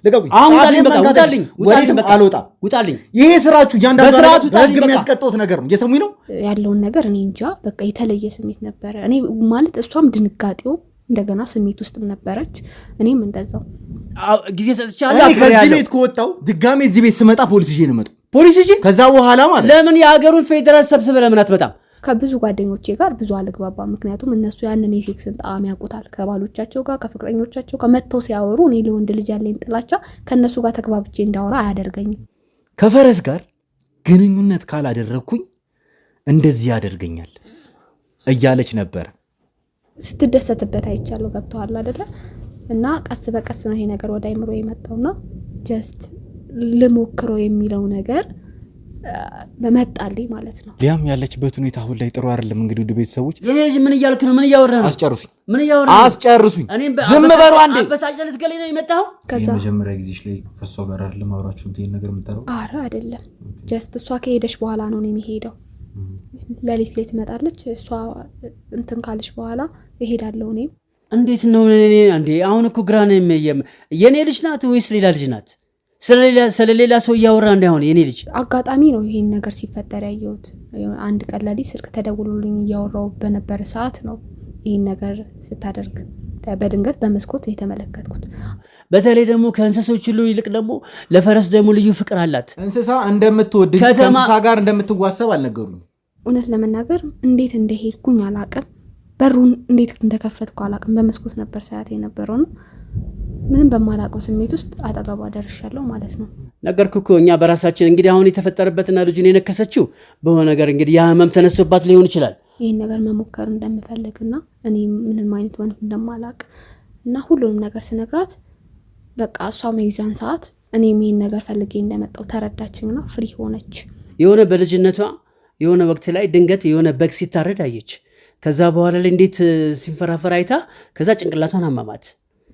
ለቀቁኝ ውጣልኝ ውጣልኝ ይሄ ስራችሁ ያንዳንዱ በህግ የሚያስቀጣው ነገር ነው እየሰሙኝ ነው ያለውን ነገር እኔ እንጃ በቃ የተለየ ስሜት ነበረ እኔ ማለት እሷም ድንጋጤው እንደገና ስሜት ውስጥም ነበረች እኔም እንደዛው ጊዜ ሰጥቻለሁ ከዚህ ቤት ከወጣው ድጋሜ እዚህ ቤት ስመጣ ፖሊስ ይዤ ነው መጣው ፖሊስ ይዤ ከዛ በኋላ ማለት ለምን የሀገሩን ፌደራል ሰብስበ ለምን አትመጣም ከብዙ ጓደኞቼ ጋር ብዙ አልግባባ ምክንያቱም እነሱ ያንን የሴክስን ጣዕም ያውቁታል ከባሎቻቸው ጋር ከፍቅረኞቻቸው ጋር መጥተው ሲያወሩ እኔ ለወንድ ልጅ ያለኝ ጥላቻ ከነሱ ጋር ተግባብቼ እንዳወራ አያደርገኝም ከፈረስ ጋር ግንኙነት ካላደረኩኝ እንደዚህ ያደርገኛል እያለች ነበር ስትደሰትበት አይቻለሁ ገብቷል አይደለ እና ቀስ በቀስ ነው ይሄ ነገር ወደ አይምሮ የመጣውና ጀስት ልሞክሮ የሚለው ነገር በመጣልኝ ማለት ነው ሊያም ያለችበት ሁኔታ አሁን ላይ ጥሩ አይደለም እንግዲህ ወደ ቤተሰቦች ምን እያልክ ነው ምን እያወራህ ነው አስጨርሱኝ ዝም በሉ አንዴ አበሳጨለት ገሌ ነው የመጣው ከዛ መጀመሪያ ጊዜሽ ላይ ከሷ ጋር አይደለም አብራችሁ እንትን ነገር የምታረው አረ አይደለም ጀስት እሷ ከሄደች በኋላ ነው የሚሄደው ለሊት ላይ ትመጣለች እሷ እንትን ካለች በኋላ እሄዳለሁ እኔ እንዴት ነው እንዴ አሁን እኮ ግራ ነው የኔ ልጅ ናት ወይስ ሌላ ልጅ ናት ስለሌላ ሰው ያወራ እንዳይሆን የኔ ልጅ አጋጣሚ ነው ይሄን ነገር ሲፈጠር ያየሁት አንድ ቀን ለሊት ስልክ ተደውሎልኝ ያወራው በነበረ ሰዓት ነው ይሄን ነገር ስታደርግ በድንገት በመስኮት የተመለከትኩት በተለይ ደግሞ ከእንስሶች ሁሉ ይልቅ ደግሞ ለፈረስ ደግሞ ልዩ ፍቅር አላት እንስሳ እንደምትወድ ከእንስሳ ጋር እንደምትዋሰብ አልነገሩኝ እውነት ለመናገር እንዴት እንደሄድኩኝ አላቅም በሩን እንዴት እንደከፈትኩ አላቅም በመስኮት ነበር ሰዓት የነበረው ነው ምንም በማላቀው ስሜት ውስጥ አጠገቧ ደርሻለሁ ማለት ነው ነገርኩ እኛ በራሳችን እንግዲህ አሁን የተፈጠረበትና ልጅን የነከሰችው በሆነ ነገር እንግዲህ ያ ህመም ተነስቶባት ሊሆን ይችላል ይሄን ነገር መሞከር እንደምፈልግና እኔ ምንም አይነት ወንድ እንደማላቅ እና ሁሉንም ነገር ስነግራት በቃ እሷ መይዛን ሰዓት እኔም ይሄን ነገር ፈልጌ እንደመጣው ተረዳችኝና ፍሪ ሆነች የሆነ በልጅነቷ የሆነ ወቅት ላይ ድንገት የሆነ በግ ሲታረድ አየች ከዛ በኋላ ላይ እንዴት ሲንፈራፈር አይታ ከዛ ጭንቅላቷን አማማት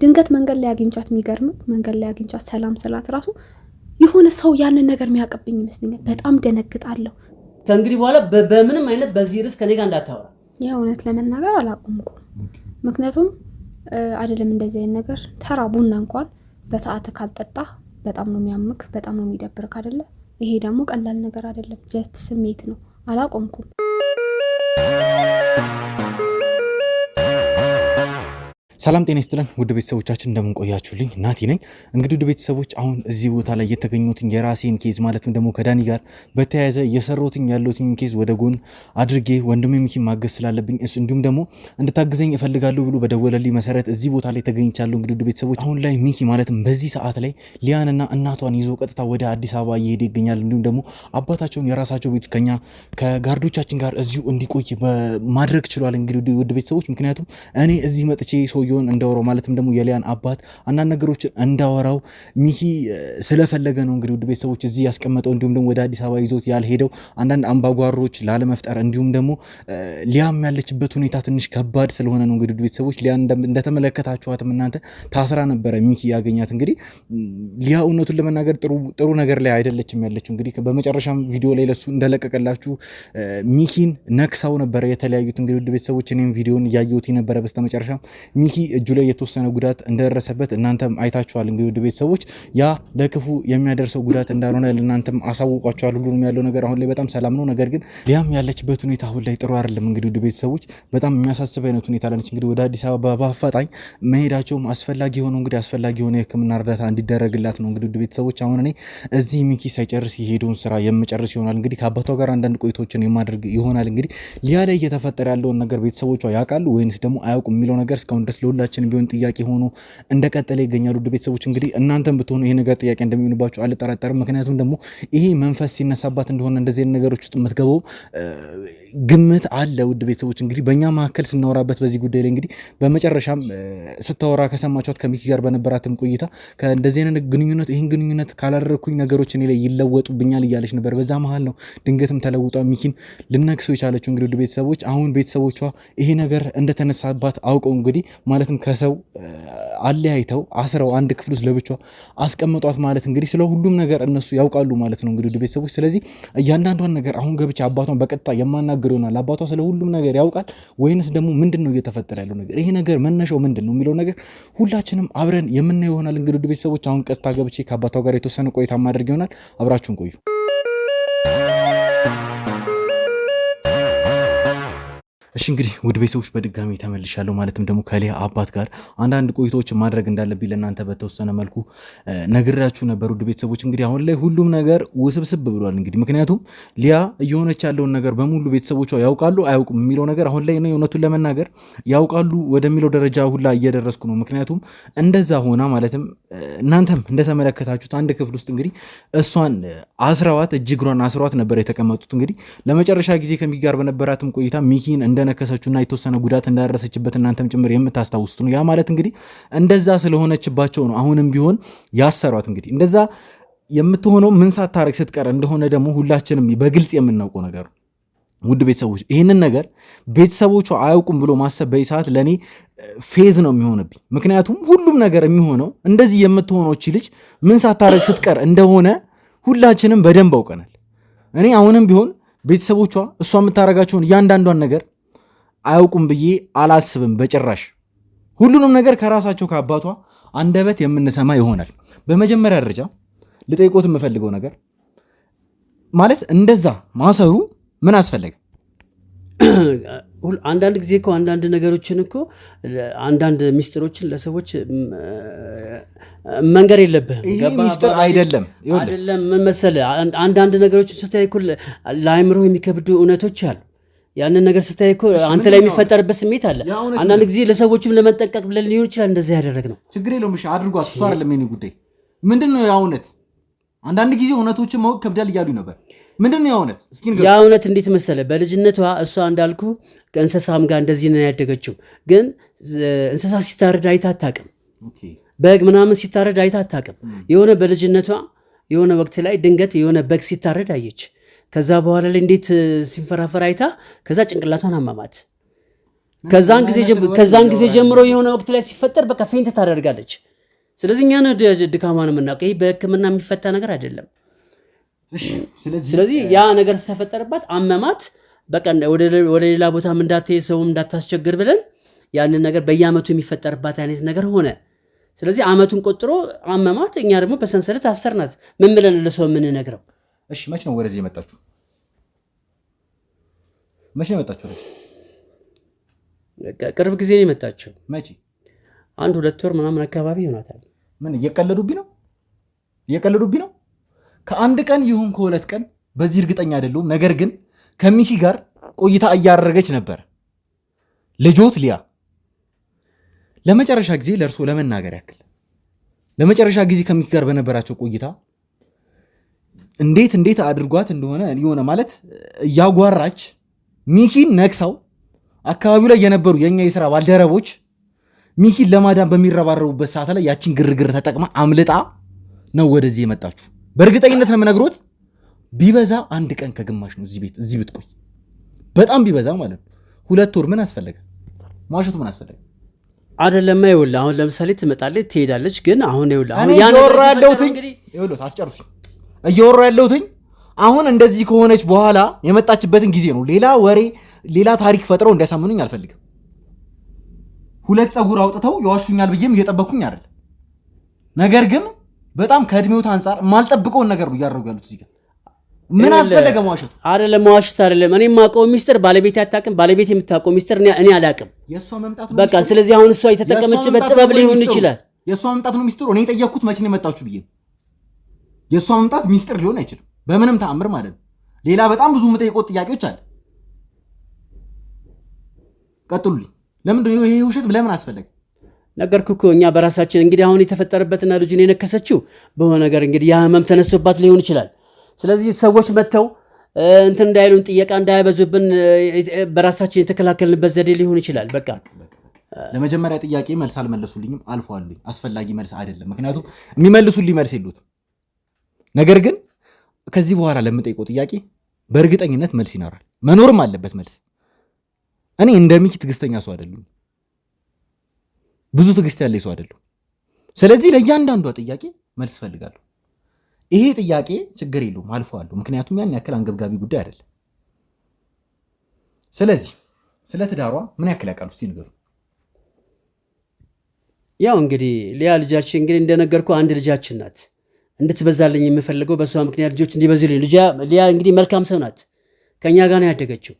ድንገት መንገድ ላይ አግኝቻት የሚገርም መንገድ ላይ አግኝቻት ሰላም ስላት ራሱ የሆነ ሰው ያንን ነገር የሚያቀብኝ ይመስለኛል በጣም ደነግጣለሁ ከእንግዲህ በኋላ በምንም አይነት በዚህ ርዕስ ከኔ ጋር እንዳታወራ ያ እውነት ለመናገር አላቆምኩም ምክንያቱም አይደለም እንደዚህ አይነት ነገር ተራ ቡና እንኳን በሰዓት ካልጠጣ በጣም ነው የሚያምክ በጣም ነው የሚደብርክ አይደለ ይሄ ደግሞ ቀላል ነገር አይደለም ጀስት ስሜት ነው አላቆምኩም ሰላም ጤና ይስጥልን ውድ ቤተሰቦቻችን እንደምን ቆያችሁልኝ ናቲ ነኝ እንግዲህ ውድ ቤተሰቦች አሁን እዚህ ቦታ ላይ የተገኙትን የራሴን ኬዝ ማለትም ደግሞ ከዳኒ ጋር በተያያዘ የሰራሁትን ያለውትን ኬዝ ወደ ጎን አድርጌ ወንድሜ ሚኪ ማገዝ ስላለብኝ እሱ እንዲሁም ደግሞ እንድታግዘኝ እፈልጋለሁ ብሎ በደወለልኝ መሰረት እዚህ ቦታ ላይ ተገኝቻለሁ እንግዲህ ውድ ቤተሰቦች አሁን ላይ ሚኪ ማለትም በዚህ ሰዓት ላይ ሊያንና እናቷን ይዞ ቀጥታ ወደ አዲስ አበባ እየሄደ ይገኛል እንዲሁም ደግሞ አባታቸውን የራሳቸው ቤት ከኛ ከጋርዶቻችን ጋር እዚሁ እንዲቆይ ማድረግ ችሏል እንግዲህ ውድ ቤተሰቦች ምክንያቱም እኔ እዚህ መጥቼ ሰውየውን እንዳወራው ማለትም ደግሞ የሊያን አባት አንዳንድ ነገሮችን እንዳወራው ሚኪ ስለፈለገ ነው እንግዲህ ውድ ቤተሰቦች እዚህ ያስቀመጠው እንዲሁም ደግሞ ወደ አዲስ አበባ ይዞት ያልሄደው አንዳንድ አምባጓሮች ላለመፍጠር እንዲሁም ደግሞ ሊያም ያለችበት ሁኔታ ትንሽ ከባድ ስለሆነ ነው እንግዲህ ውድ ቤተሰቦች ሊያን እንደተመለከታችኋትም እናንተ ታስራ ነበረ ሚኪ ያገኛት እንግዲህ ሊያ እውነቱን ለመናገር ጥሩ ነገር ላይ አይደለችም ያለችው እንግዲህ በመጨረሻም ቪዲዮ ላይ ለሱ እንደለቀቀላችሁ ሚኪን ነክሳው ነበረ የተለያዩት እንግዲህ ውድ ቤተሰቦች እኔም ቪዲዮን እያየሁት ነበረ በስተመጨረሻ ሚኪ እጁ ላይ የተወሰነ ጉዳት እንደደረሰበት እናንተም አይታችኋል እንግዲህ ውድ ቤተሰቦች ያ ለክፉ የሚያደርሰው ጉዳት እንዳልሆነ ለእናንተም አሳውቋችኋል ሁሉንም ያለው ነገር አሁን ላይ በጣም ሰላም ነው ነገር ግን ሊያም ያለችበት ሁኔታ አሁን ላይ ጥሩ አይደለም እንግዲህ ውድ ቤተሰቦች በጣም የሚያሳስብ አይነት ሁኔታ አለች እንግዲህ ወደ አዲስ አበባ በአፋጣኝ መሄዳቸውም አስፈላጊ ሆነው እንግዲህ አስፈላጊ የሆነ የሕክምና እርዳታ እንዲደረግላት ነው እንግዲህ ውድ ቤተሰቦች አሁን እኔ እዚህ ሚኪ ሳይጨርስ የሄደውን ስራ የምጨርስ ይሆናል እንግዲህ ከአባቷ ጋር አንዳንድ ቆይቶችን የማድረግ ይሆናል እንግዲህ ሊያ ላይ እየተፈጠረ ያለውን ነገር ቤተሰቦቿ ያውቃሉ ወይንስ ደግሞ አያውቁም የሚለው ነገር እስካሁን ድረስ ሁላችንም ቢሆን ጥያቄ ሆኖ እንደቀጠለ ይገኛሉ ውድ ቤተሰቦች እንግዲህ እናንተም ብትሆኑ ይሄ ነገር ጥያቄ እንደሚሆንባችሁ አልጠራጠርም ምክንያቱም ደግሞ ይሄ መንፈስ ሲነሳባት እንደሆነ እንደዚህ አይነት ነገሮች ውስጥ የምትገባው ግምት አለ ውድ ቤተሰቦች እንግዲህ በእኛ መካከል ስናወራበት በዚህ ጉዳይ ላይ እንግዲህ በመጨረሻም ስታወራ ከሰማችኋት ከሚኪ ጋር በነበራትም ቆይታ ከእንደዚህ አይነት ግንኙነት ይህን ግንኙነት ካላደረግኩኝ ነገሮች እኔ ላይ ይለወጡብኛል እያለች ነበር በዛ መሀል ነው ድንገትም ተለውጧ ሚኪን ልነክሰው የቻለችው እንግዲህ ውድ ቤተሰቦች አሁን ቤተሰቦቿ ይሄ ነገር እንደተነሳባት አውቀው እንግዲህ ማለትም ከሰው አለያይተው አስረው አንድ ክፍል ውስጥ ለብቻ አስቀምጧት ማለት እንግዲህ ስለ ሁሉም ነገር እነሱ ያውቃሉ ማለት ነው እንግዲህ ቤተሰቦች። ስለዚህ እያንዳንዷን ነገር አሁን ገብቼ አባቷን በቀጥታ የማናገር ይሆናል። አባቷ ስለ ሁሉም ነገር ያውቃል ወይንስ ደግሞ ምንድነው እየተፈጠረ ያለው ነገር፣ ይሄ ነገር መነሻው ምንድነው የሚለው ነገር ሁላችንም አብረን የምናየው ይሆናል እንግዲህ ቤተሰቦች። አሁን ቀጥታ ገብቼ ከአባቷ ጋር የተወሰነ ቆይታ ማድረግ ይሆናል። አብራችሁን ቆዩ። እሺ እንግዲህ ውድ ቤተሰቦች በድጋሚ ተመልሻለሁ። ማለትም ደግሞ ከሊያ አባት ጋር አንዳንድ ቆይታዎችን ማድረግ እንዳለብኝ ለእናንተ በተወሰነ መልኩ ነግራችሁ ነበር። ውድ ቤተሰቦች እንግዲህ አሁን ላይ ሁሉም ነገር ውስብስብ ብሏል። እንግዲህ ምክንያቱም ሊያ እየሆነች ያለውን ነገር በሙሉ ቤተሰቦቿ ያውቃሉ አይያውቁም የሚለው ነገር አሁን ላይ ነው እውነቱን ለመናገር ያውቃሉ ወደሚለው ደረጃ ሁላ እየደረስኩ ነው። ምክንያቱም እንደዛ ሆና ማለትም እናንተም እንደተመለከታችሁት አንድ ክፍል ውስጥ እንግዲህ እሷን አስረዋት እጅግሯን አስረዋት ነበር የተቀመጡት። እንግዲህ ለመጨረሻ ጊዜ ከሚኪ ጋር በነበራትም ቆይታ ሚኪን እንደነከሰችውና የተወሰነ ጉዳት እንዳደረሰችበት እናንተም ጭምር የምታስታውሱት ነው። ያ ማለት እንግዲህ እንደዛ ስለሆነችባቸው ነው አሁንም ቢሆን ያሰሯት። እንግዲህ እንደዛ የምትሆነው ምን ሳታረግ ስትቀር እንደሆነ ደግሞ ሁላችንም በግልጽ የምናውቀው ነገር ነው። ውድ ቤተሰቦች ይህንን ነገር ቤተሰቦቿ አያውቁም ብሎ ማሰብ በሰዓት ለእኔ ፌዝ ነው የሚሆንብኝ። ምክንያቱም ሁሉም ነገር የሚሆነው እንደዚህ የምትሆነው እቺ ልጅ ምን ሳታረግ ስትቀር እንደሆነ ሁላችንም በደንብ አውቀናል። እኔ አሁንም ቢሆን ቤተሰቦቿ እሷ የምታረጋቸውን እያንዳንዷን ነገር አያውቁም ብዬ አላስብም በጭራሽ። ሁሉንም ነገር ከራሳቸው ከአባቷ አንደበት የምንሰማ ይሆናል። በመጀመሪያ ደረጃ ልጠይቆት የምፈልገው ነገር ማለት እንደዛ ማሰሩ ምን አስፈለገ? አንዳንድ ጊዜ እኮ አንዳንድ ነገሮችን እኮ አንዳንድ ሚስጥሮችን ለሰዎች መንገር የለብህም። ይሄ ሚስጥር አይደለም። ምን መሰለህ፣ አንዳንድ ነገሮችን ስታይ እኮ ለአእምሮ የሚከብዱ እውነቶች አሉ። ያንን ነገር ስታይ እኮ አንተ ላይ የሚፈጠርበት ስሜት አለ። አንዳንድ ጊዜ ለሰዎችም ለመጠንቀቅ ብለን ሊሆን ይችላል እንደዚህ ያደረግነው። ችግር የለውም እሺ አድርጓት። እሱ አይደለም የኔ ጉዳይ። ምንድነው ያ እውነት? አንዳንድ ጊዜ እውነቶችን ማወቅ ከብዳል እያሉ ነበር። ምንድነው ያ እውነት? እስኪ ንገር። ያ እውነት እንዴት መሰለ፣ በልጅነቷ እሷ እንዳልኩ ከእንስሳም ጋር እንደዚህ ነው ያደገችው። ግን እንስሳ ሲታረድ አይታ አታውቅም። በግ ምናምን ሲታረድ አይታ አታውቅም። የሆነ በልጅነቷ የሆነ ወቅት ላይ ድንገት የሆነ በግ ሲታረድ አየች። ከዛ በኋላ ላይ እንዴት ሲንፈራፈር አይታ ከዛ ጭንቅላቷን አማማት። ከዛን ጊዜ ጀምሮ የሆነ ወቅት ላይ ሲፈጠር በቃ ፌንት ታደርጋለች። ስለዚህ እኛ ነው ድካማ ነው የምናውቀው። ይህ በሕክምና የሚፈታ ነገር አይደለም። ስለዚህ ያ ነገር ሲፈጠርባት አመማት። በቃ ወደ ሌላ ቦታም እንዳትሄድ ሰውም እንዳታስቸግር ብለን ያንን ነገር በየአመቱ የሚፈጠርባት አይነት ነገር ሆነ። ስለዚህ አመቱን ቆጥሮ አመማት። እኛ ደግሞ በሰንሰለት አሰርናት። ምን ብለን ለሰው የምንነግረው? እሺ መች ነው ወደዚህ የመጣችሁ? መች ነው የመጣችሁ? ቅርብ ጊዜ ነው የመጣችሁ። መቼ? 1-2 ወር ምናምን አካባቢ ይሆናታል። ምን እየቀለዱብኝ ነው? እየቀለዱብኝ ነው። ከአንድ ቀን ይሁን ከሁለት ቀን በዚህ እርግጠኛ አይደለሁም። ነገር ግን ከሚኪ ጋር ቆይታ እያደረገች ነበር ልጆት ሊያ። ለመጨረሻ ጊዜ ለእርሶ ለመናገር ያክል ለመጨረሻ ጊዜ ከሚኪ ጋር በነበራቸው ቆይታ እንዴት አድርጓት እንደሆነ የሆነ ማለት እያጓራች ሚኪን ነክሳው አካባቢው ላይ የነበሩ የኛ የሥራ ባልደረቦች ሚኪን ለማዳን በሚረባረቡበት ሰዓት ላይ ያችን ግርግር ተጠቅማ አምልጣ ነው ወደዚህ የመጣችሁ። በእርግጠኝነት ነው የምነግሮት፣ ቢበዛ 1 ቀን ከግማሽ ነው እዚህ ብትቆይ፣ በጣም ቢበዛ ማለት ነው 2 ወር። ምን አስፈለገ? ማሸቱ ምን አስፈለገ? አይደለም ይኸውልህ፣ አሁን ለምሳሌ ትመጣለች ትሄዳለች። ግን አሁን ይኸውልህ እየወራ ያለሁትኝ አሁን እንደዚህ ከሆነች በኋላ የመጣችበትን ጊዜ ነው። ሌላ ወሬ ሌላ ታሪክ ፈጥረው እንዲያሳምኑኝ አልፈልግም። 2 ፀጉር አውጥተው ይዋሹኛል ብዬም እየጠበኩኝ አይደል። ነገር ግን በጣም ከእድሜዎት አንጻር የማልጠብቀውን ነገር ነው እያደረጉ ያሉት እዚህ ጋር። ምን አስፈለገ መዋሸቱ? አይደለም መዋሸት አይደለም። እኔ የማውቀው ሚስጥር ባለቤት አታውቅም፣ ባለቤት የምታውቀው ሚስጥር እኔ አላውቅም። የእሷ መምጣት ነው በቃ። ስለዚህ አሁን እሷ የተጠቀመችበት ጥበብ ሊሆን ይችላል። የእሷ መምጣት ነው ሚስጥሩ። እኔ የጠየቅኩት መቼ ነው የመጣችሁ ብዬ ነው። የእሷ መምጣት ሚስጥር ሊሆን አይችልም በምንም ተአምር ማለት ነው። ሌላ በጣም ብዙ የምጠይቆት ጥያቄዎች አለ። ቀጥሉልኝ። ለምንድን ነው ይሄ ውሸት ለምን አስፈለገ? ነገርኩህ እኮ እኛ በራሳችን እንግዲህ አሁን የተፈጠረበትና ልጁን የነከሰችው በሆነ ነገር እንግዲህ ያ ህመም ተነስቶባት ሊሆን ይችላል። ስለዚህ ሰዎች መጥተው እንትን እንዳይሉን ጥየቃ እንዳያበዙብን በራሳችን የተከላከልንበት ዘዴ ሊሆን ይችላል። በቃ ለመጀመሪያ ጥያቄ መልስ አልመለሱልኝም፣ አልፈዋልኝ። አስፈላጊ መልስ አይደለም፣ ምክንያቱም የሚመልሱልኝ መልስ የሉትም። ነገር ግን ከዚህ በኋላ ለምጠይቀው ጥያቄ በእርግጠኝነት መልስ ይኖራል፣ መኖርም አለበት መልስ። እኔ እንደ ሚኪ ትዕግስተኛ ሰው አይደለም። ብዙ ትዕግስት ያለኝ ሰው አይደለሁ። ስለዚህ ለእያንዳንዷ ጥያቄ መልስ ፈልጋለሁ። ይሄ ጥያቄ ችግር የለውም አልፈዋለሁ፣ ምክንያቱም ያን ያክል አንገብጋቢ ጉዳይ አይደለም። ስለዚህ ስለ ትዳሯ ምን ያክል ያውቃሉ? እስቲ ንገሩ። ያው እንግዲህ ሊያ ልጃችን እንግዲህ እንደነገርኩ አንድ ልጃችን ናት። እንድትበዛልኝ የምፈልገው በሷ ምክንያት ልጆች እንዲበዙልኝ። ሊያ እንግዲህ መልካም ሰው ናት። ከኛ ጋር ነው ያደገችው።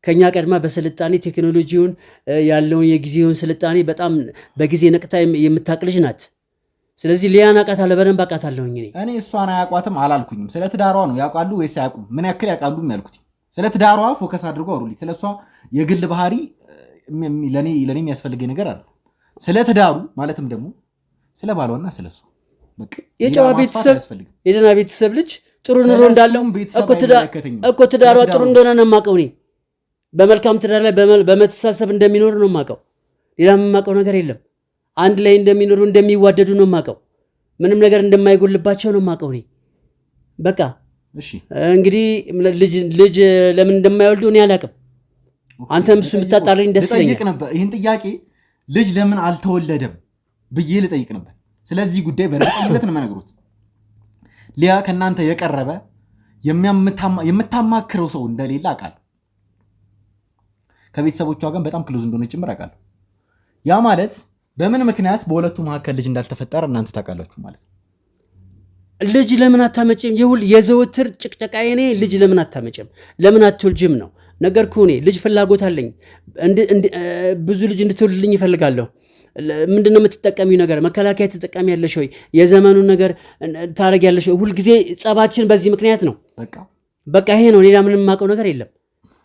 ከኛ ቀድማ በስልጣኔ ቴክኖሎጂውን ያለውን የጊዜውን ስልጣኔ በጣም በጊዜ ነቅታ የምታውቅ ልጅ ናት። ስለዚህ ሊያን አውቃታለሁ፣ በደንብ አውቃታለሁኝ። እኔ እሷን አያውቋትም አላልኩኝም። ስለ ትዳሯ ነው ያውቃሉ ወይስ አያውቁም? ምን ያክል ያውቃሉ ያልኩት። ስለ ትዳሯ ፎከስ አድርጎ አውሩልኝ። ስለ እሷ የግል ባህሪ ለኔ የሚያስፈልገኝ ነገር አለ። ስለ ትዳሩ ማለትም ደግሞ ስለ ባሏና ስለ እሷ የጨዋ ቤተሰብ የደህና ቤተሰብ ልጅ ጥሩ ኑሮ እንዳለው እኮ ትዳሯ ጥሩ እንደሆነ ነው የማውቀው። እኔ በመልካም ትዳር ላይ በመተሳሰብ እንደሚኖሩ ነው የማውቀው። ሌላ የማውቀው ነገር የለም። አንድ ላይ እንደሚኖሩ እንደሚዋደዱ ነው የማውቀው። ምንም ነገር እንደማይጎልባቸው ነው የማውቀው። እኔ በቃ እንግዲህ ልጅ ለምን እንደማይወልዱ እኔ አላውቅም። አንተም እሱ ብታጣራኝ ደስ ይለኛል። ይህን ጥያቄ ልጅ ለምን አልተወለደም ብዬ ልጠይቅ ነበር። ስለዚህ ጉዳይ በእርግጠኝነት ነው የምነግሩት። ሊያ ከእናንተ የቀረበ የምታማክረው ሰው እንደሌለ አውቃለሁ። ከቤተሰቦቿ ጋር በጣም ክሎዝ እንደሆነ ጭምር አውቃለሁ። ያ ማለት በምን ምክንያት በሁለቱ መካከል ልጅ እንዳልተፈጠረ እናንተ ታውቃላችሁ ማለት ነው። ልጅ ለምን አታመጭም? የዘወትር ጭቅጨቃዬ እኔ ልጅ ለምን አታመጭም፣ ለምን አትወልጅም ነው ነገርኩህ። እኔ ልጅ ፍላጎት አለኝ። ብዙ ልጅ እንድትወልድልኝ ይፈልጋለሁ። ምንድነው የምትጠቀሚው ነገር? መከላከያ ተጠቃሚ ያለሽ ወይ? የዘመኑን ነገር ታረግ ያለሽ ወይ? ሁልጊዜ ጸባችን በዚህ ምክንያት ነው። በቃ ይሄ ነው። ሌላ ምንም የማውቀው ነገር የለም።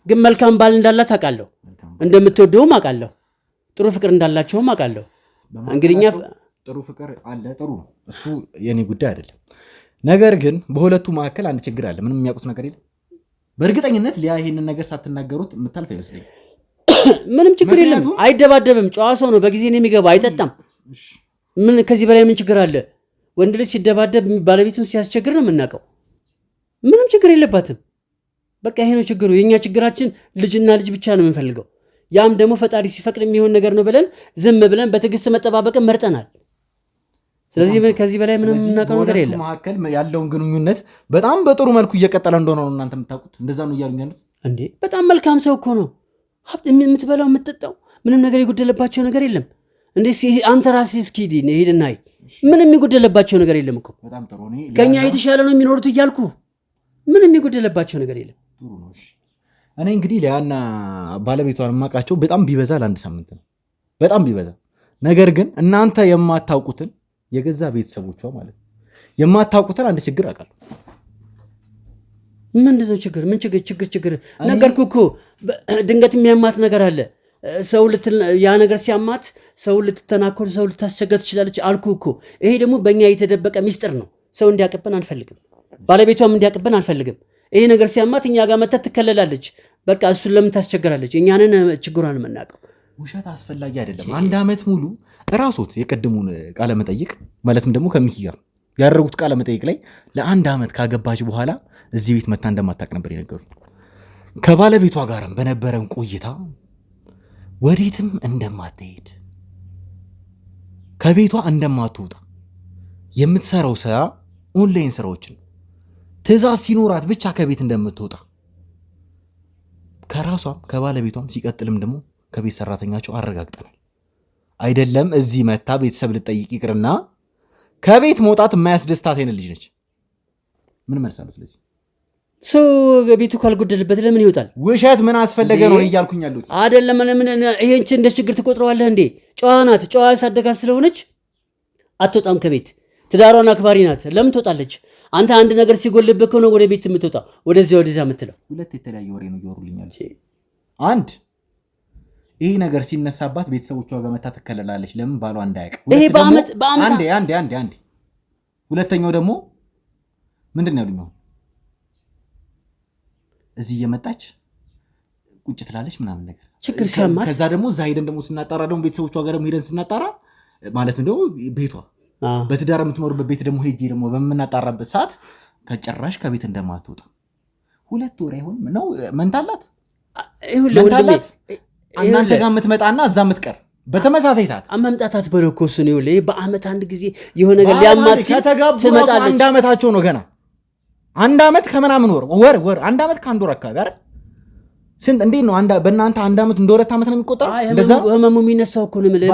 ግን መልካም ባል እንዳላት አውቃለሁ፣ እንደምትወደውም አውቃለሁ፣ ጥሩ ፍቅር እንዳላቸውም አውቃለሁ። እንግዲህ ጥሩ ፍቅር አለ፣ ጥሩ ነው። እሱ የኔ ጉዳይ አይደለም። ነገር ግን በሁለቱ መካከል አንድ ችግር አለ። ምንም የሚያውቁት ነገር የለም። በእርግጠኝነት ሊያ ይሄንን ነገር ሳትናገሩት የምታልፍ አይመስለኝም። ምንም ችግር የለም። አይደባደብም። ጨዋ ሰው ነው። በጊዜ ነው የሚገባ። አይጠጣም። ምን ከዚህ በላይ ምን ችግር አለ? ወንድ ልጅ ሲደባደብ ባለቤቱን ሲያስቸግር ነው የምናውቀው። ምንም ችግር የለባትም። በቃ ይሄ ነው ችግሩ። የኛ ችግራችን ልጅና ልጅ ብቻ ነው የምንፈልገው። ያም ደግሞ ፈጣሪ ሲፈቅድ የሚሆን ነገር ነው ብለን ዝም ብለን በትዕግስት መጠባበቅን መርጠናል። ስለዚህ ከዚህ በላይ ምንም የምናውቀው ነገር የለም። መካከል ያለውን ግንኙነት በጣም በጥሩ መልኩ እየቀጠለ እንደሆነ ነው እናንተ የምታውቁት። እንደዛ ነው እያሉኝ ያሉት። እንዴ በጣም መልካም ሰው እኮ ነው። ሀብት የምትበላው የምትጠጣው ምንም ነገር የጎደለባቸው ነገር የለም። እንዴ አንተ ራስህ እስኪ ሂድና ምንም የጎደለባቸው ነገር የለም እኮ። ከኛ የተሻለ ነው የሚኖሩት እያልኩ ምንም የጎደለባቸው ነገር የለም። እኔ እንግዲህ ሊያና ባለቤቷን የማውቃቸው በጣም ቢበዛ ለአንድ ሳምንት ነው፣ በጣም ቢበዛ። ነገር ግን እናንተ የማታውቁትን የገዛ ቤተሰቦቿ ማለት የማታውቁትን አንድ ችግር አውቃለሁ። ምንድን ነው ችግር? ምን ችግር ነገርኩህ እኮ። ድንገት የሚያማት ነገር አለ። ያ ነገር ሲያማት ሰው ልትተናኮል፣ ሰው ልታስቸገር ትችላለች አልኩህ እኮ። ይሄ ደግሞ በእኛ የተደበቀ ሚስጥር ነው። ሰው እንዲያቅብን አንፈልግም፣ ባለቤቷም እንዲያቅብን አንፈልግም። ይሄ ነገር ሲያማት እኛ ጋር መተት ትከለላለች። በቃ እሱን ለምን ታስቸግራለች? እኛንን ችግሯን የምናውቀው። ውሸት አስፈላጊ አይደለም። አንድ ዓመት ሙሉ እራሶት የቀድሙን ቃለመጠይቅ ማለትም ደግሞ ከሚኪ ጋር ያደረጉት ቃለመጠይቅ ላይ ለአንድ ዓመት ካገባች በኋላ እዚህ ቤት መታ እንደማታውቅ ነበር የነገሩት። ከባለቤቷ ጋርም በነበረን ቆይታ ወዴትም እንደማትሄድ፣ ከቤቷ እንደማትወጣ፣ የምትሰራው ስራ ኦንላይን ስራዎችን ትዕዛዝ ሲኖራት ብቻ ከቤት እንደምትወጣ ከራሷም ከባለቤቷም ሲቀጥልም ደግሞ ከቤት ሰራተኛቸው አረጋግጠናል። አይደለም እዚህ መታ ቤተሰብ ልጠይቅ ይቅርና ከቤት መውጣት የማያስደስታት አይነት ልጅ ነች። ምን መልሳለሁ? ስለዚህ ሰው ቤቱ ካልጎደልበት ለምን ይወጣል? ውሸት ምን አስፈለገ ነው እያልኩኝ ያሉት አይደለም። ይሄን እንደ ችግር ትቆጥረዋለህ እንዴ? ጨዋ ናት። ጨዋ ያሳደጋት ስለሆነች አትወጣም ከቤት። ትዳሯን አክባሪ ናት። ለምን ትወጣለች? አንተ አንድ ነገር ሲጎልብህ ነው ወደ ቤት የምትወጣው፣ ወደዚያ ወደዚያ የምትለው። ሁለት የተለያየ ወሬ ነው እያወሩልኛል። አንድ ይሄ ነገር ሲነሳባት ቤተሰቦቿ ጋር መታ ትከለላለች፣ ለምን ባሏ እንዳያውቅ። ይሄ በአመት አንዴ ሁለተኛው ደግሞ ምንድን ነው ያሉኝ? እዚህ እየመጣች ቁጭ ትላለች ምናምን ነገር ችግር ሲያማት፣ ከዛ ደግሞ እዛ ሄደን ደግሞ ስናጣራ ደግሞ ቤተሰቦቿ ጋር ደግሞ ሄደን ስናጣራ ማለት ነው ቤቷ በትዳር የምትኖርበት ቤት ደግሞ ሄጄ ደግሞ በምናጣራበት ሰዓት ከጭራሽ ከቤት እንደማትወጣ። ሁለት ወር አይሆንም ነው መንታላት እናንተ ጋር የምትመጣና እዛ የምትቀር በተመሳሳይ ሰዓት መምጣታት በለኮስ ነው ይኸውልህ በአመት አንድ ጊዜ የሆነ ነገር ሊያማት ትመጣለች። አንድ አመታቸው ነው ገና አንድ አመት ከምናምን ወር አንድ አመት ከአንድ ወር አካባቢ አይደል? ስንት እንዴት ነው በእናንተ አንድ አመት እንደ 2 አመት ነው የሚቆጠረው? እንደዛ ህመሙ የሚነሳው እኮ ነው ማለት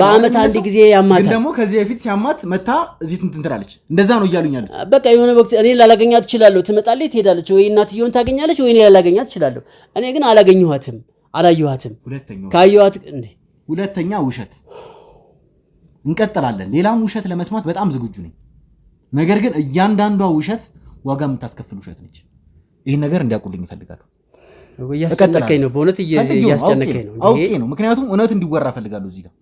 በአመት አንድ ጊዜ ያማታል። ደግሞ ከዚህ በፊት ሲያማት መታ እዚህ ትንትራለች። እንደዛ ነው እያሉኝ ያሉት። በቃ የሆነ ወቅት እኔ ላላገኛት እችላለሁ፣ ትመጣለች፣ ትሄዳለች፣ ወይ እናትየውን ታገኛለች፣ ወይ እኔ ላላገኛት እችላለሁ። እኔ ግን አላገኘኋትም፣ አላየኋትም። ካየኋት እንዴ ሁለተኛ ውሸት እንቀጥላለን። ሌላም ውሸት ለመስማት በጣም ዝግጁ ነኝ። ነገር ግን እያንዳንዷ ውሸት ዋጋ የምታስከፍል ውሸት ነች። ይህን ነገር እንዲያውቁልኝ እፈልጋለሁ። እያስጨነቀኝ ነው፣ በእውነት እያስጨነቀኝ ነው። አውቄ ነው፣ ምክንያቱም እውነት እንዲወራ እፈልጋለሁ። እዚህ ጋር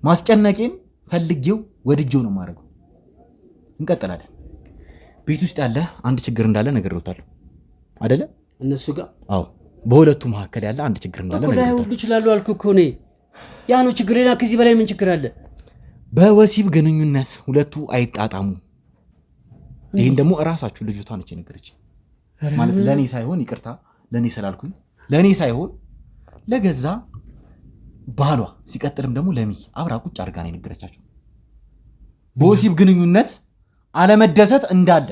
ማስጨነቄን ፈልጌው ወድጄው ነው የማደርገው። እንቀጥላለን። ቤት ውስጥ ያለ አንድ ችግር እንዳለ ነግሬዎታለሁ አይደለ? እነሱ ጋር አዎ፣ በሁለቱ መካከል ያለ አንድ ችግር እንዳለ ነግሬዎታለሁ። ሁሉ ይችላሉ አልኩህ እኮ እኔ። ያ ነው ችግር፣ ሌላ ከዚህ በላይ ምን ችግር አለ? በወሲብ ግንኙነት ሁለቱ አይጣጣሙ። ይህን ደግሞ እራሳችሁ ልጅቷ ነች የነገረችኝ። ማለት ለእኔ ሳይሆን ይቅርታ ለእኔ ስላልኩኝ ለእኔ ሳይሆን ለገዛ ባሏ ሲቀጥልም ደግሞ ለሚ አብራ ቁጭ አድርጋ ነው የነገረቻቸው። በወሲብ ግንኙነት አለመደሰት እንዳለ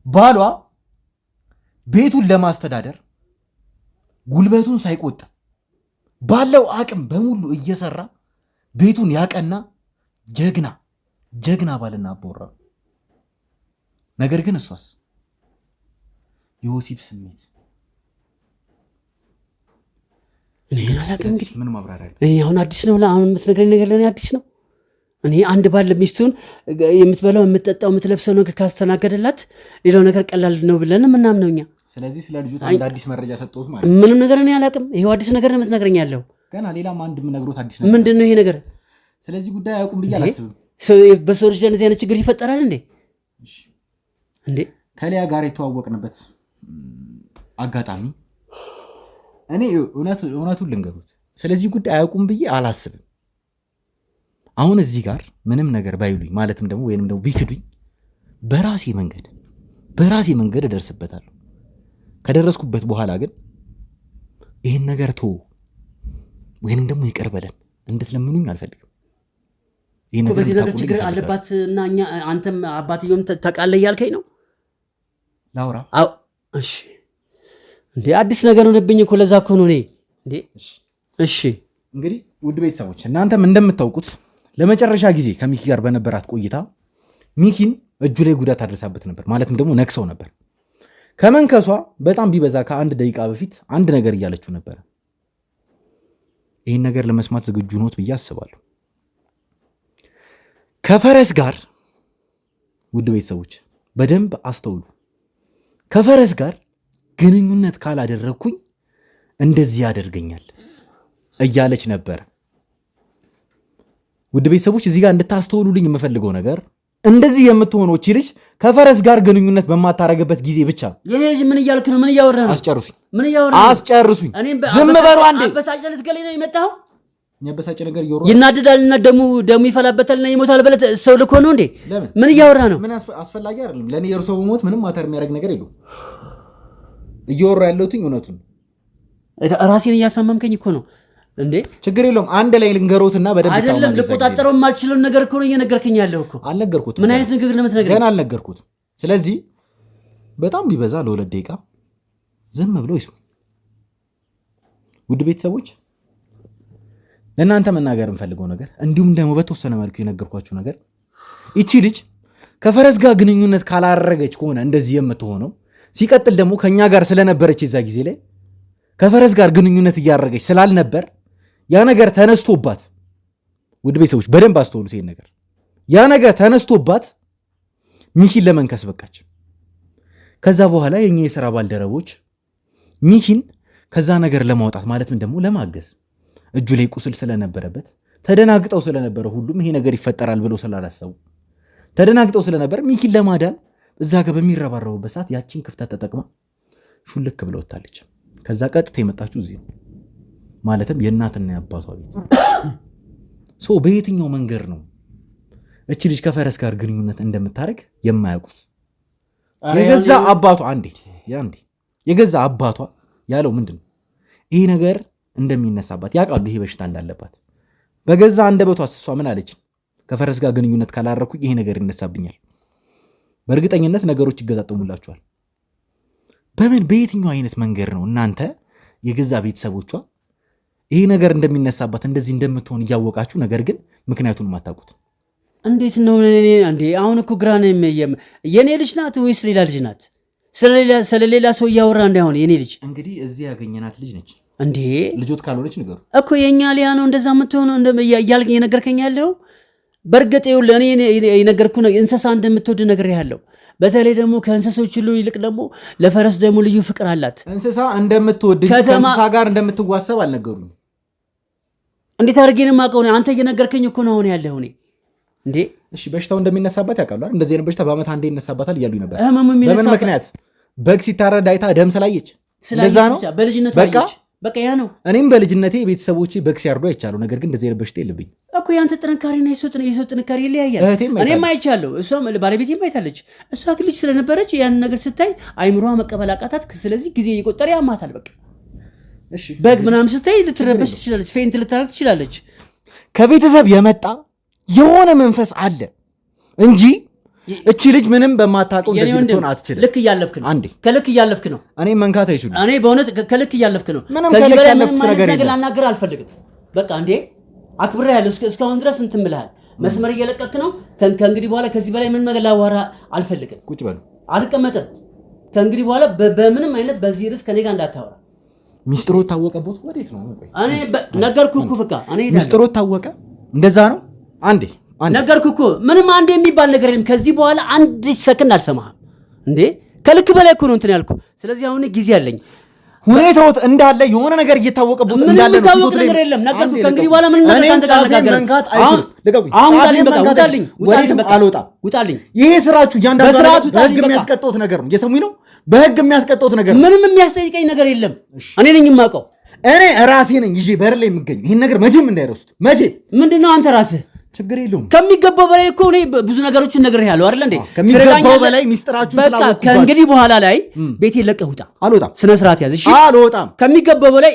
ባሏ ቤቱን ለማስተዳደር ጉልበቱን ሳይቆጥብ ባለው አቅም በሙሉ እየሰራ ቤቱን ያቀና ጀግና ባልና አባወራ። ነገር ግን እሷስ የወሲብ ስሜት እኔ አላውቅም። እንግዲህ ምን ማብራሪያ እኔ አሁን አዲስ ነው አሁን የምትነግረኝ ነገር ለእኔ አዲስ ነው። እኔ አንድ ባል ሚስቱን የምትበላው የምትጠጣው የምትለብሰው ነገር ካስተናገደላት ሌላው ነገር ቀላል ነው ብለን ምናምነው እኛ። ስለዚህ ስለ ልጁ አንድ አዲስ መረጃ ሰጠሁት ማለት ምንም ነገር እኔ አላውቅም። ይሄው አዲስ ነገር ነው የምትነግረኝ ያለው። ገና ሌላም አንድ የምነግሮት አዲስ ነገር ምንድን ነው ይሄ ነገር? ስለዚህ ጉዳይ አያውቁም ብዬ አላስብም። በሰው ልጅ ለእነዚህ አይነት ችግር ይፈጠራል እንዴ? ከሊያ ጋር የተዋወቅንበት አጋጣሚ እኔ እውነቱን ልንገሩት፣ ስለዚህ ጉዳይ አያውቁም ብዬ አላስብም። አሁን እዚህ ጋር ምንም ነገር ባይሉኝ ማለትም ደግሞ ወይንም ደግሞ ቢክዱኝ በራሴ መንገድ እደርስበታለሁ። ከደረስኩበት በኋላ ግን ይህን ነገር ቶ ወይንም ደግሞ ይቅር በለን እንድትለምኑኝ አልፈልግም። በዚህ ነገር ችግር አለባት እና እኛ አንተም አባትየውም ታውቃለህ እያልከኝ ነው? ላውራ? እሺ እንዴ አዲስ ነገር ሆነብኝ እኮ ለዛ እኮ ነው እኔ እንዴ። እሺ እንግዲህ ውድ ቤተሰቦች እናንተም እንደምታውቁት ለመጨረሻ ጊዜ ከሚኪ ጋር በነበራት ቆይታ ሚኪን እጁ ላይ ጉዳት አድርሳበት ነበር። ማለትም ደግሞ ነክሰው ነበር። ከመንከሷ በጣም ቢበዛ ከ1 ደቂቃ በፊት አንድ ነገር እያለችው ነበር። ይህን ነገር ለመስማት ዝግጁ ኖት ብዬ አስባለሁ። ከፈረስ ጋር ውድ ቤተሰቦች በደንብ አስተውሉ። ከፈረስ ጋር ግንኙነት ካላደረግኩኝ እንደዚህ ያደርገኛል እያለች ነበር። ውድ ቤተሰቦች እዚህ ጋር እንድታስተውሉልኝ የምፈልገው ነገር እንደዚህ የምትሆነው እቺ ልጅ ከፈረስ ጋር ግንኙነት በማታረግበት ጊዜ ብቻ። የኔ ልጅ ምን እያልክ ነው? ምን እያወራህ ነው? አስጨርሱኝ። ምን እያወራህ ነው? አስጨርሱኝ። ዝም በሉ አንዴ። አበሳጭ ልትገለኝ ነው የመጣኸው? የሚያበሳጭ ነገር እየወራ ይናደዳልና ደሙ ይፈላበታልና ይሞታል ብለህ ሰው ልኮ ነው እንዴ? ምን እያወራህ ነው? ምን አስፈላጊ አይደለም። ለኔ የእርሶ ሞት ምንም ማተር የሚያደርግ ነገር የለውም። እየወራ ያለሁትኝ እውነቱን ራሴን እያሳመምከኝ እኮ ነው እንዴ። ችግር የለውም። አንድ ላይ ልንገሮትና በደንብ አይደለም ልቆጣጠረው የማልችለውን ነገር እኮ ነው እየነገርከኝ ያለው እኮ። አልነገርኩትም። ምን አይነት ንግግር ለምትነግረኝ? ገና አልነገርኩትም። ስለዚህ በጣም ቢበዛ ለ2 ደቂቃ ዝም ብሎ ይስሙ። ውድ ቤተሰቦች ለእናንተ መናገር የምፈልገው ነገር እንዲሁም ደግሞ በተወሰነ መልኩ የነገርኳችሁ ነገር ይቺ ልጅ ከፈረስ ጋር ግንኙነት ካላረገች ከሆነ እንደዚህ የምትሆነው ሲቀጥል ደግሞ ከኛ ጋር ስለነበረች የዛ ጊዜ ላይ ከፈረስ ጋር ግንኙነት እያደረገች ስላልነበር ያ ነገር ተነስቶባት፣ ውድ ቤተሰቦች በደንብ አስተውሉት ይሄን ነገር፣ ያ ነገር ተነስቶባት ሚኪን ለመንከስ በቃች። ከዛ በኋላ የኛ የሥራ ባልደረቦች ሚኪን ከዛ ነገር ለማውጣት ማለትም ደግሞ ለማገዝ እጁ ላይ ቁስል ስለነበረበት ተደናግጠው ስለነበረ ሁሉም ይሄ ነገር ይፈጠራል ብለው ስላላሰቡ ተደናግጠው ስለነበር ሚኪን ለማዳን እዛ ጋር በሚረባረቡበት ሰዓት ያቺን ክፍተት ተጠቅማ ሹልክ ብለው ወጣለች። ከዛ ቀጥታ የመጣችው እዚህ ማለትም የእናትና የአባቷ ቤት። ሶ በየትኛው መንገድ ነው እቺ ልጅ ከፈረስ ጋር ግንኙነት እንደምታደርግ የማያውቁት? የገዛ አባቷ የገዛ አባቷ ያለው ምንድነው? ይሄ ነገር እንደሚነሳባት ያውቃሉ ይሄ በሽታ እንዳለባት። በገዛ አንደበቷ እሷ ምን አለች? ከፈረስ ጋር ግንኙነት ካላረኩኝ ይሄ ነገር ይነሳብኛል። በእርግጠኝነት ነገሮች ይገጣጠሙላችኋል። በየትኛው አይነት መንገድ ነው እናንተ የገዛ ቤተሰቦቿ ይሄ ነገር እንደሚነሳባት እንደዚህ እንደምትሆን እያወቃችሁ ነገር ግን ምክንያቱን ማታውቁት? እንዴት ነው እንዴ? አሁን እኮ ግራ ነው የኔ ልጅ ናት ወይስ ሌላ ልጅ ናት? ስለሌላ ሰው እያወራ እንዳይሆን የኔ ልጅ እንግዲህ እዚህ ያገኘናት ልጅ ነች እንዴ። ልጆት ካልሆነች ንገሩ እኮ የኛ ሊያ ነው እንደዛ የምትሆነው እያልክ የነገርከኝ ያለው። በእርግጥ ይኸውልህ እኔ የነገርኩህ እንስሳ እንደምትወድ ነግሬሃለሁ። በተለይ ደግሞ ከእንስሶች ሁሉ ይልቅ ደግሞ ለፈረስ ደግሞ ልዩ ፍቅር አላት። እንስሳ እንደምትወድ ከእንስሳ ጋር እንደምትዋሰብ አልነገሩኝ። እንዴት አድርጌ ነው የማውቀው? አንተ እየነገርከኝ እኮ ነው አሁን ያለኸው። እኔ እንዴ እሺ በሽታው እንደሚነሳባት ያውቃሉ አይደል? እንደዚህ አይነት በሽታ በአመት አንዴ ይነሳባታል እያሉኝ ነበር። በምን ምክንያት? በግ ሲታረድ አይታ ደም ስላየች እንደዛ ነው። በልጅነቷ በቃ ያ ነው። እኔም በልጅነቴ ቤተሰቦቼ በግ ሲያርዱ አይቻለሁ። ነገር ግን እንደዚህ አይነት በሽታ የለብኝ እኮ። ያንተ ጥንካሬና የሰው ጥንካሬ ይለያያል። እኔም አይቻለሁ፣ እሷም ባለቤቴም አይታለች። እሷ ግን ልጅ ስለነበረች ያንን ነገር ስታይ አይምሮዋ መቀበል አቃታት። ስለዚህ ጊዜ እየቆጠረ ያማታል። በቃ እሺ በግ ምናምን ስታይ ልትረበሽ ትችላለች፣ ፌንት ልታረግ ትችላለች። ከቤተሰብ የመጣ የሆነ መንፈስ አለ እንጂ እቺ ልጅ ምንም በማታውቀው እንደዚህ ልትሆን አትችልም። ልክ እያለፍክ ነው። አንዴ ከልክ እያለፍክ ነው። እኔ መንካት አይችሉም። እኔ በእውነት ከልክ እያለፍክ ነው። ከዚህ በላይ ምንም ነገር ላናገር አልፈልግም። በቃ እንዴ አክብሬ ያለው እስካሁን ድረስ እንትን ብለሃል። መስመር እየለቀክ ነው። ከእንግዲህ በኋላ ከዚህ በላይ ምንም ነገር ላዋራ አልፈልግም። ቁጭ በል። አልቀመጥም። ከእንግዲህ በኋላ በምንም አይነት በዚህ ርዕስ ከኔ ጋር እንዳታወራ። ሚስጥሩ ታወቀበት። ወዴት ነው? እኔ ነገርኩህ እኮ በቃ እኔ ሚስጥሩ ታወቀ። እንደዛ ነው። አንዴ ነገርኩህ እኮ ምንም አንድ የሚባል ነገር የለም። ከዚህ በኋላ አንድ ሰከንድ አልሰማህም። እንዴ ከልክ በላይ እኮ ነው እንትን ያልኩህ። ስለዚህ አሁን ጊዜ አለኝ። ሁኔታው እንዳለ የሆነ ነገር እየታወቀበት እንዳለ ነው። ምንም ነገር የለም። ነገርኩህ። ከእንግዲህ በኋላ ምንም ነገር አንተጋጋገር ውጣልኝ። ይሄ ስራችሁ እያንዳንዱ በህግ የሚያስቀጣውት ነገር ነው። እየሰሙኝ ነው። በህግ የሚያስቀጣውት ነገር ነው። ምንም የሚያስጠይቀኝ ነገር የለም። እኔ ነኝ የማውቀው። እኔ ራሴ ነኝ ይዤ በር ላይ የምገኝ። ይሄን ነገር መቼም እንዳይረሱት። መቼ ምንድነው አንተ ራስህ ችግር የለውም። ከሚገባው በላይ እኮ እኔ ብዙ ነገሮችን ነግሬሃለሁ አይደል እንዴ? ከሚገባው በላይ ሚስጥራችሁን ስላወቅኩ ከእንግዲህ በኋላ ላይ ቤቴን ለቀህ ውጣ። አልወጣም። ስነ ስርዓት ያዝ። እሺ አልወጣም። ከሚገባው በላይ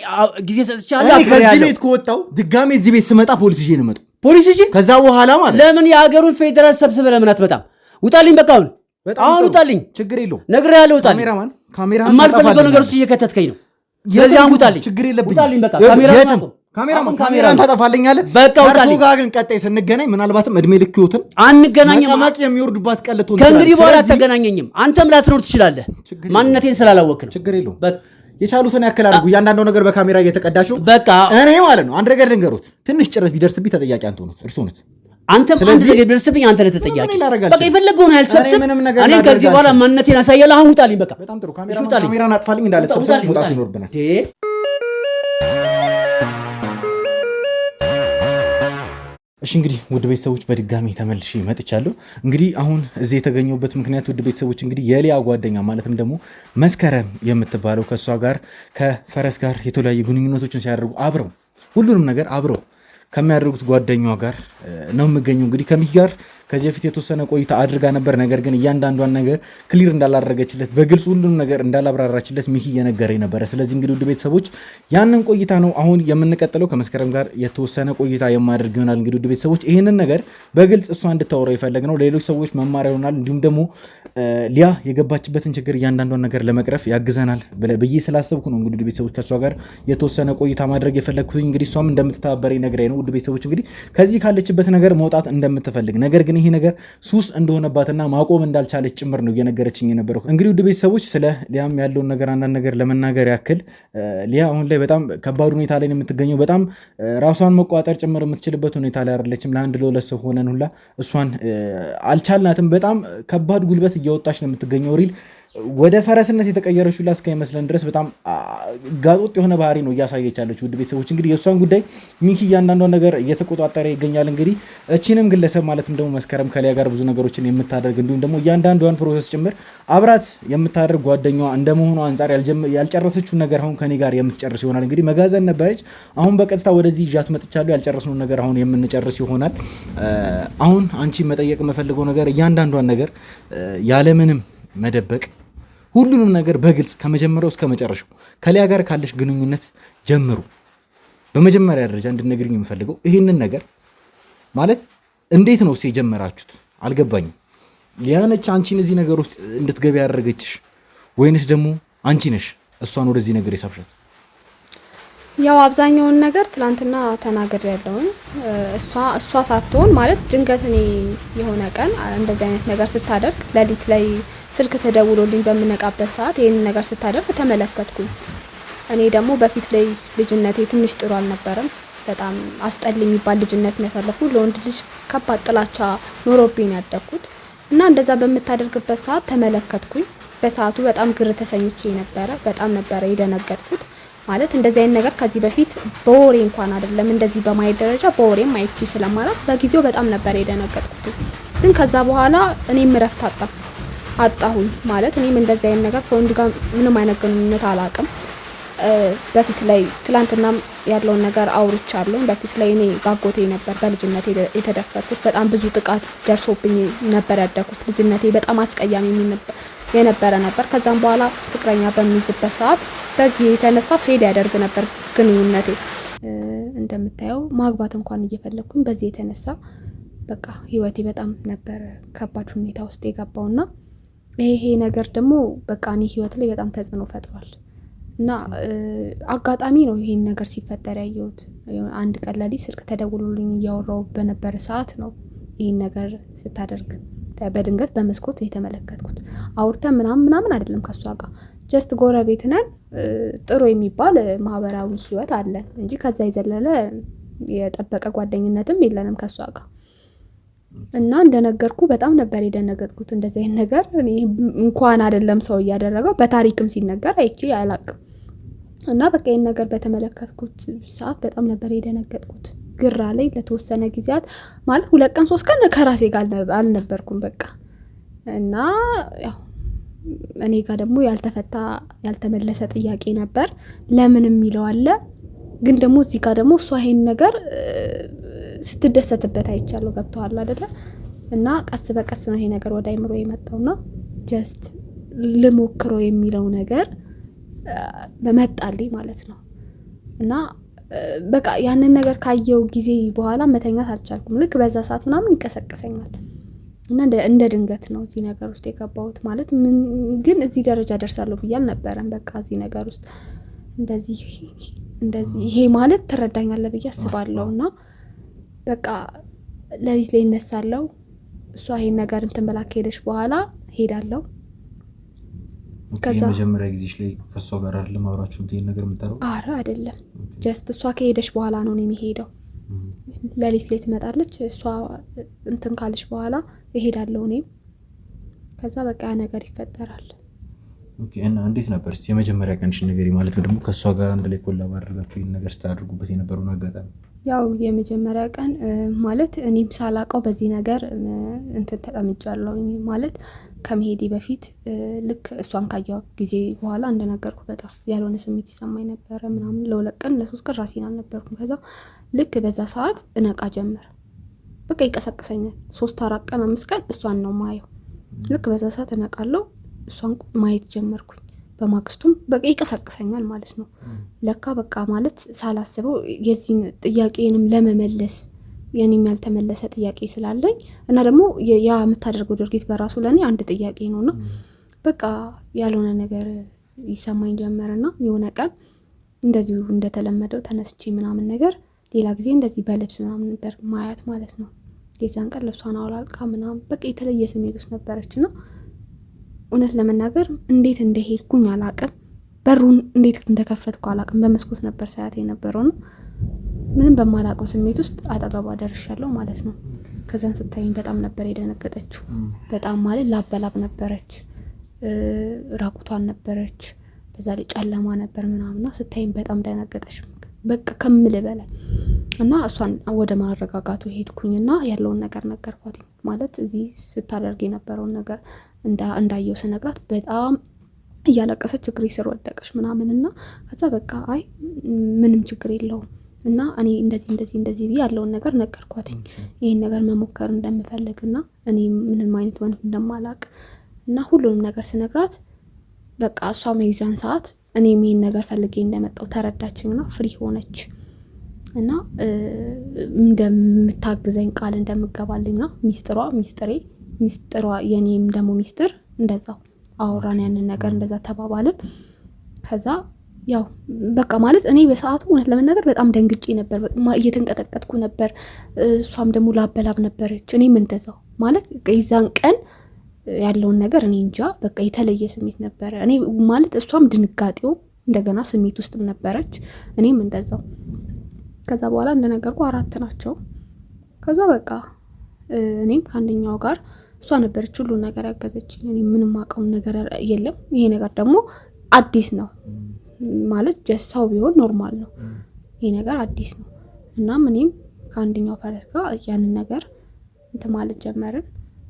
ጊዜ ሰጥቻለሁ። ከዚህ ቤት ከወጣው ድጋሜ እዚህ ቤት ስመጣ ፖሊስ ይዤ ነው የምመጣው። ፖሊስ ይዤ ከዛ በኋላ ማለት ለምን የሀገሩን ፌዴራል ሰብስበህ ለምን አትመጣም? ውጣልኝ። በቃ አሁን ውጣልኝ። ችግር የለውም። ነግሬሃለሁ። ውጣልኝ። ካሜራማን የማልፈልገው ነገር ውስጥ እየከተትከኝ ነው። ስለዚህ አሁን ውጣልኝ። ችግር የለብኝም። ውጣልኝ። በቃ ካሜራማን ታጠፋልኛለህ። በቃ ከእርሱ ጋር ግን ቀጣይ ስንገናኝ ምናልባትም እድሜ ልክ ህይወትን አንገናኝም። መቀመቅ የሚወርዱባት ቀን ልትሆን ከእንግዲህ በኋላ አትገናኘኝም። አንተም ላትኖር ትችላለህ። ማንነቴን ስላላወቅህ ነው። ችግር የለውም። የቻሉትን ያክል አድርጉ። እያንዳንዱ ነገር በካሜራ እየተቀዳችሁ በቃ እኔ ማለት ነው አንድ ነገር ልንገሩት። ትንሽ ጭረት ቢደርስብኝ ተጠያቂ አንተ ሆኑት እርሱ ሆኑት። አንተም አንድ ነገር ቢደርስብኝ አንተ ነህ ተጠያቂ። በቃ የፈለገውን ያህል ሰብስብ። እኔ ከዚህ በኋላ ማንነቴን አሳያለሁ። አሁን ውጣልኝ። በቃ በጣም ጥሩ። ካሜራን አጥፋልኝ እንዳለ ሰብስብ መውጣት ይኖርብናል። እሺ እንግዲህ ውድ ቤተሰቦች በድጋሚ ተመልሼ መጥቻለሁ። እንግዲህ አሁን እዚህ የተገኘሁበት ምክንያት ውድ ቤተሰቦች እንግዲህ የሊያ ጓደኛ ማለትም ደግሞ መስከረም የምትባለው ከእሷ ጋር ከፈረስ ጋር የተለያዩ ግንኙነቶችን ሲያደርጉ አብረው ሁሉንም ነገር አብረው ከሚያደርጉት ጓደኛዋ ጋር ነው የምገኘው። እንግዲህ ከሚኪ ጋር ከዚህ በፊት የተወሰነ ቆይታ አድርጋ ነበር። ነገር ግን እያንዳንዷን ነገር ክሊር እንዳላደረገችለት በግልጽ ሁሉንም ነገር እንዳላብራራችለት ሚኪ እየነገረኝ ነበረ። ስለዚህ እንግዲህ ውድ ቤተሰቦች ያንን ቆይታ ነው አሁን የምንቀጥለው። ከመስከረም ጋር የተወሰነ ቆይታ የማደርግ ይሆናል። እንግዲህ ውድ ቤተሰቦች ይህንን ነገር በግልጽ እሷ እንድታወራው የፈለግ ነው ሌሎች ሰዎች መማሪያ ይሆናል። እንዲሁም ደግሞ ሊያ የገባችበትን ችግር እያንዳንዷን ነገር ለመቅረፍ ያግዘናል ብዬ ስላሰብኩ ነው እንግዲህ ውድ ቤተሰቦች ከእሷ ጋር የተወሰነ ቆይታ ማድረግ የፈለግኩት። እንግዲህ እሷም እንደምትተባበረኝ ነግራኝ ነው ውድ ቤተሰቦች እንግዲህ ከዚህ ካለችበት ነገር መውጣት እንደምትፈልግ ነገር ግን ይሄ ነገር ሱስ እንደሆነባትና ማቆም እንዳልቻለች ጭምር ነው እየነገረችኝ የነበረው። እንግዲህ ውድ ቤተሰቦች ስለ ሊያም ያለውን ነገር አንዳንድ ነገር ለመናገር ያክል ሊያ አሁን ላይ በጣም ከባድ ሁኔታ ላይ ነው የምትገኘው። በጣም ራሷን መቆጣጠር ጭምር የምትችልበት ሁኔታ ላይ አይደለችም። ለአንድ ለሁለት ሰው ሆነን ሁላ እሷን አልቻልናትም። በጣም ከባድ ጉልበት እያወጣች ነው የምትገኘው። ሪል ወደ ፈረስነት የተቀየረች ሁላ እስከሚመስለን ድረስ በጣም ጋጦጥ የሆነ ባህሪ ነው እያሳየች ያለች። ውድ ቤተሰቦች እንግዲህ የእሷን ጉዳይ ሚኪ እያንዳንዷን ነገር እየተቆጣጠረ ይገኛል። እንግዲህ እቺንም ግለሰብ ማለትም ደግሞ መስከረም ከሊያ ጋር ብዙ ነገሮችን የምታደርግ እንዲሁም ደግሞ እያንዳንዷን ፕሮሰስ ጭምር አብራት የምታደርግ ጓደኛዋ እንደመሆኑ አንጻር ያልጨረሰችውን ነገር አሁን ከኔ ጋር የምትጨርስ ይሆናል። እንግዲህ መጋዘን ነበረች፣ አሁን በቀጥታ ወደዚህ ይዣት መጥቻለሁ። ያልጨረስነውን ነገር አሁን የምንጨርስ ይሆናል። አሁን አንቺ መጠየቅ የምፈልገው ነገር እያንዳንዷን ነገር ያለምንም መደበቅ ሁሉንም ነገር በግልጽ ከመጀመሪያው እስከ መጨረሻው ከሊያ ጋር ካለሽ ግንኙነት ጀምሩ። በመጀመሪያ ደረጃ እንድትነግሪኝ የምፈልገው ይህንን ነገር ማለት እንዴት ነው የጀመራችሁት? አልገባኝም። ያነች አንቺን እዚህ ነገር ውስጥ እንድትገቢ ያደረገችሽ ወይንስ ደግሞ አንቺ ነሽ እሷን ወደዚህ ነገር የሳብሻት? ያው አብዛኛውን ነገር ትላንትና ተናገር ያለውን እሷ ሳትሆን ማለት ድንገት እኔ የሆነ ቀን እንደዚህ አይነት ነገር ስታደርግ ሌሊት ላይ ስልክ ተደውሎልኝ በምነቃበት ሰዓት ይሄን ነገር ስታደርግ ተመለከትኩኝ። እኔ ደግሞ በፊት ላይ ልጅነቴ ትንሽ ጥሩ አልነበረም። በጣም አስጠል የሚባል ልጅነት ነው ያሳለፍኩት። ለወንድ ልጅ ከባድ ጥላቻ ኖሮብኝ ያደግኩት እና እንደዛ በምታደርግበት ሰዓት ተመለከትኩኝ። በሰዓቱ በጣም ግር ተሰኝቼ ነበረ። በጣም ነበረ የደነገጥኩት። ማለት እንደዚህ አይነት ነገር ከዚህ በፊት በወሬ እንኳን አይደለም እንደዚህ በማየት ደረጃ በወሬም አይቼ ስለማለት በጊዜው በጣም ነበር የደነገጥኩት። ግን ከዛ በኋላ እኔም እረፍት አጣሁኝ። ማለት እኔም እንደዚህ አይነት ነገር ከወንድ ጋር ምንም አይነት ግንኙነት አላውቅም። በፊት ላይ ትላንትና ያለውን ነገር አውርቻለሁ። በፊት ላይ እኔ ባጎቴ ነበር በልጅነቴ የተደፈርኩት። በጣም ብዙ ጥቃት ደርሶብኝ ነበር ያደኩት። ልጅነቴ በጣም አስቀያሚ የነበረ ነበር። ከዛም በኋላ ፍቅረኛ በሚይዝበት ሰዓት በዚህ የተነሳ ፌል ያደርግ ነበር ግንኙነቴ። እንደምታየው ማግባት እንኳን እየፈለኩኝ በዚህ የተነሳ በቃ ህይወቴ በጣም ነበር ከባድ ሁኔታ ውስጥ የገባውና ይሄ ነገር ደግሞ በቃ እኔ ህይወት ላይ በጣም ተጽዕኖ ፈጥሯል። እና አጋጣሚ ነው ይሄን ነገር ሲፈጠር ያየሁት። አንድ ቀን ላይ ስልክ ተደውሎልኝ እያወራው በነበረ ሰዓት ነው ይሄን ነገር ስታደርግ በድንገት በመስኮት የተመለከትኩት። አውርተን ምናምን አይደለም ከሷ ጋር ጀስት ጎረቤት ነን። ጥሩ የሚባል ማህበራዊ ህይወት አለን እንጂ ከዛ የዘለለ የጠበቀ ጓደኝነትም የለንም ከሷ ጋር። እና እንደነገርኩ በጣም ነበር የደነገጥኩት። እንደዚህ አይነት ነገር እኔ እንኳን አይደለም ሰው እያደረገው በታሪክም ሲነገር አይቼ አላቅም። እና በቃ ይሄን ነገር በተመለከትኩት ሰዓት በጣም ነበር የደነገጥኩት። ግራ ላይ ለተወሰነ ጊዜያት ማለት 2 ቀን 3 ቀን ከራሴ ጋር አልነበርኩም በቃ። እና ያው እኔ ጋር ደግሞ ያልተፈታ ያልተመለሰ ጥያቄ ነበር። ለምን የሚለው አለ። ግን ደግሞ እዚህ ጋር ደግሞ እሷ ይሄን ነገር ስትደሰትበት አይቻለሁ። ገብቷል አይደለ? እና ቀስ በቀስ ነው ይሄ ነገር ወደ አይምሮ የመጣውና ጀስት ልሞክረው የሚለው ነገር በመጣልኝ ማለት ነው። እና በቃ ያንን ነገር ካየው ጊዜ በኋላ መተኛት አልቻልኩም። ልክ በዛ ሰዓት ምናምን ይቀሰቅሰኛል እና እንደ ድንገት ነው እዚህ ነገር ውስጥ የገባሁት። ማለት ግን እዚህ ደረጃ ደርሳለሁ ብዬ አልነበረም። በቃ እዚህ ነገር ውስጥ እንደዚህ ይሄ ማለት ትረዳኛለህ ብዬ አስባለሁና በቃ ሌሊት ላይ እነሳለሁ። እሷ ይሄን ነገር እንትን ብላ ከሄደች በኋላ ሄዳለሁ። ከዛ መጀመሪያ ጊዜሽ ላይ ከሷ ጋር አይደለም አብራችሁን ይሄን ነገር የምታረው? አረ አይደለም። ጀስት እሷ ከሄደች በኋላ ነው የሚሄደው። ሌሊት ላይ ትመጣለች። እሷ እንትን ካለች በኋላ እሄዳለሁ እኔም። ከዛ በቃ ያ ነገር ይፈጠራል። ኦኬ። እና እንዴት ነበር እስቲ የመጀመሪያ ቀንሽ ንገሪ። ማለት ደግሞ ከሷ ጋር አንድ ላይ ኮላብ አድርጋችሁ ይሄን ነገር ስታደርጉበት የነበረውን አጋጣሚ። ያው የመጀመሪያ ቀን ማለት እኔም ሳላቀው በዚህ ነገር እንትን ተቀምጫለሁ። ማለት ከመሄዴ በፊት ልክ እሷን ካየሁ ጊዜ በኋላ እንደነገርኩ በጣም ያልሆነ ስሜት ይሰማኝ ነበር ምናምን። ለ2 ቀን ለ3 ቀን ራሴን አልነበርኩም። ከዛ ልክ በዛ ሰዓት እነቃ ጀመር። በቃ ይቀሰቅሰኛል። 3-4 ቀን 5 ቀን እሷን ነው ማየው። ልክ በዛ ሰዓት እነቃለሁ። እሷን ማየት ጀመርኩኝ። በማግስቱም በቃ ይቀሰቅሰኛል ማለት ነው። ለካ በቃ ማለት ሳላስበው የዚህን ጥያቄንም ለመመለስ የኔም ያልተመለሰ ጥያቄ ስላለኝ እና ደግሞ ያ የምታደርገው ድርጊት በራሱ ለኔ አንድ ጥያቄ ነውና በቃ ያልሆነ ነገር ይሰማኝ ጀመረና የሆነ ቀን እንደዚሁ እንደተለመደው ተነስቼ ምናምን ነገር ሌላ ጊዜ እንደዚህ በልብስ ምናምን ነበር ማያት ማለት ነው። የዛን ቀን ልብሷን አውላልቃ ምናምን በቃ የተለየ ስሜት ውስጥ ነበረችና እውነት ለመናገር እንዴት እንደሄድኩኝ አላቅም። በሩን እንዴት እንደከፈትኩ አላቅም። በመስኮት ነበር ሳያት የነበረው ነው። ምንም በማላቀው ስሜት ውስጥ አጠገቧ ደርሻለሁ ማለት ነው። ከዛን ስታይኝ በጣም ነበር የደነገጠችው። በጣም ማለት ላበላብ ነበረች። ራቁቷን ነበረች። በዛ ላይ ጨለማ ነበር ምናምንና ስታይኝ በጣም ደነገጠች። በቃ ከምል በላይ እና እሷን ወደ ማረጋጋቱ ሄድኩኝና ያለውን ነገር ነገርኳት። ማለት እዚህ ስታደርግ የነበረውን ነገር እንዳየው ስነግራት በጣም እያለቀሰች እግሬ ስር ወደቀች ምናምንና ከዛ በቃ አይ ምንም ችግር የለውም እና እኔ እንደዚህ ብዬ ያለውን ነገር ነገርኳት። ይሄን ነገር መሞከር እንደምፈልግና እኔ ምንም አይነት ወንድ እንደማላቅ እና ሁሉንም ነገር ስነግራት በቃ እሷ መይዛን ሰዓት እኔ ይሄን ነገር ፈልጌ እንደመጣው ተረዳችኝና ፍሪ ሆነች። እና እንደምታግዘኝ ቃል እንደምገባልኝና ሚስጥሯ የኔም ደግሞ ሚስጥር እንደዛው አወራን ያንን ነገር እንደዛ ተባባልን። ከዛ ያው በቃ ማለት እኔ በሰዓቱ እውነት ለመናገር በጣም ደንግጬ ነበር፣ እየተንቀጠቀጥኩ ነበር። እሷም ደግሞ ላበላብ ነበረች፣ እኔም እንደዛው ማለት የዛን ቀን ያለውን ነገር እኔ እንጃ በቃ የተለየ ስሜት ነበረ። እኔ ማለት እሷም ድንጋጤው እንደገና ስሜት ውስጥም ነበረች፣ እኔም እንደዛው። ከዛ በኋላ እንደነገርኩ 4 ናቸው። ከዛ በቃ እኔም ከአንደኛው ጋር እሷ ነበረች ሁሉ ነገር ያገዘችኝ። እኔ ምንም አውቀው ነገር የለም። ይሄ ነገር ደግሞ አዲስ ነው ማለት ጀሳው ቢሆን ኖርማል ነው፣ ይሄ ነገር አዲስ ነው። እና እኔም ከአንደኛው ፈረስ ጋር ያንን ነገር እንትን ማለት ጀመርን።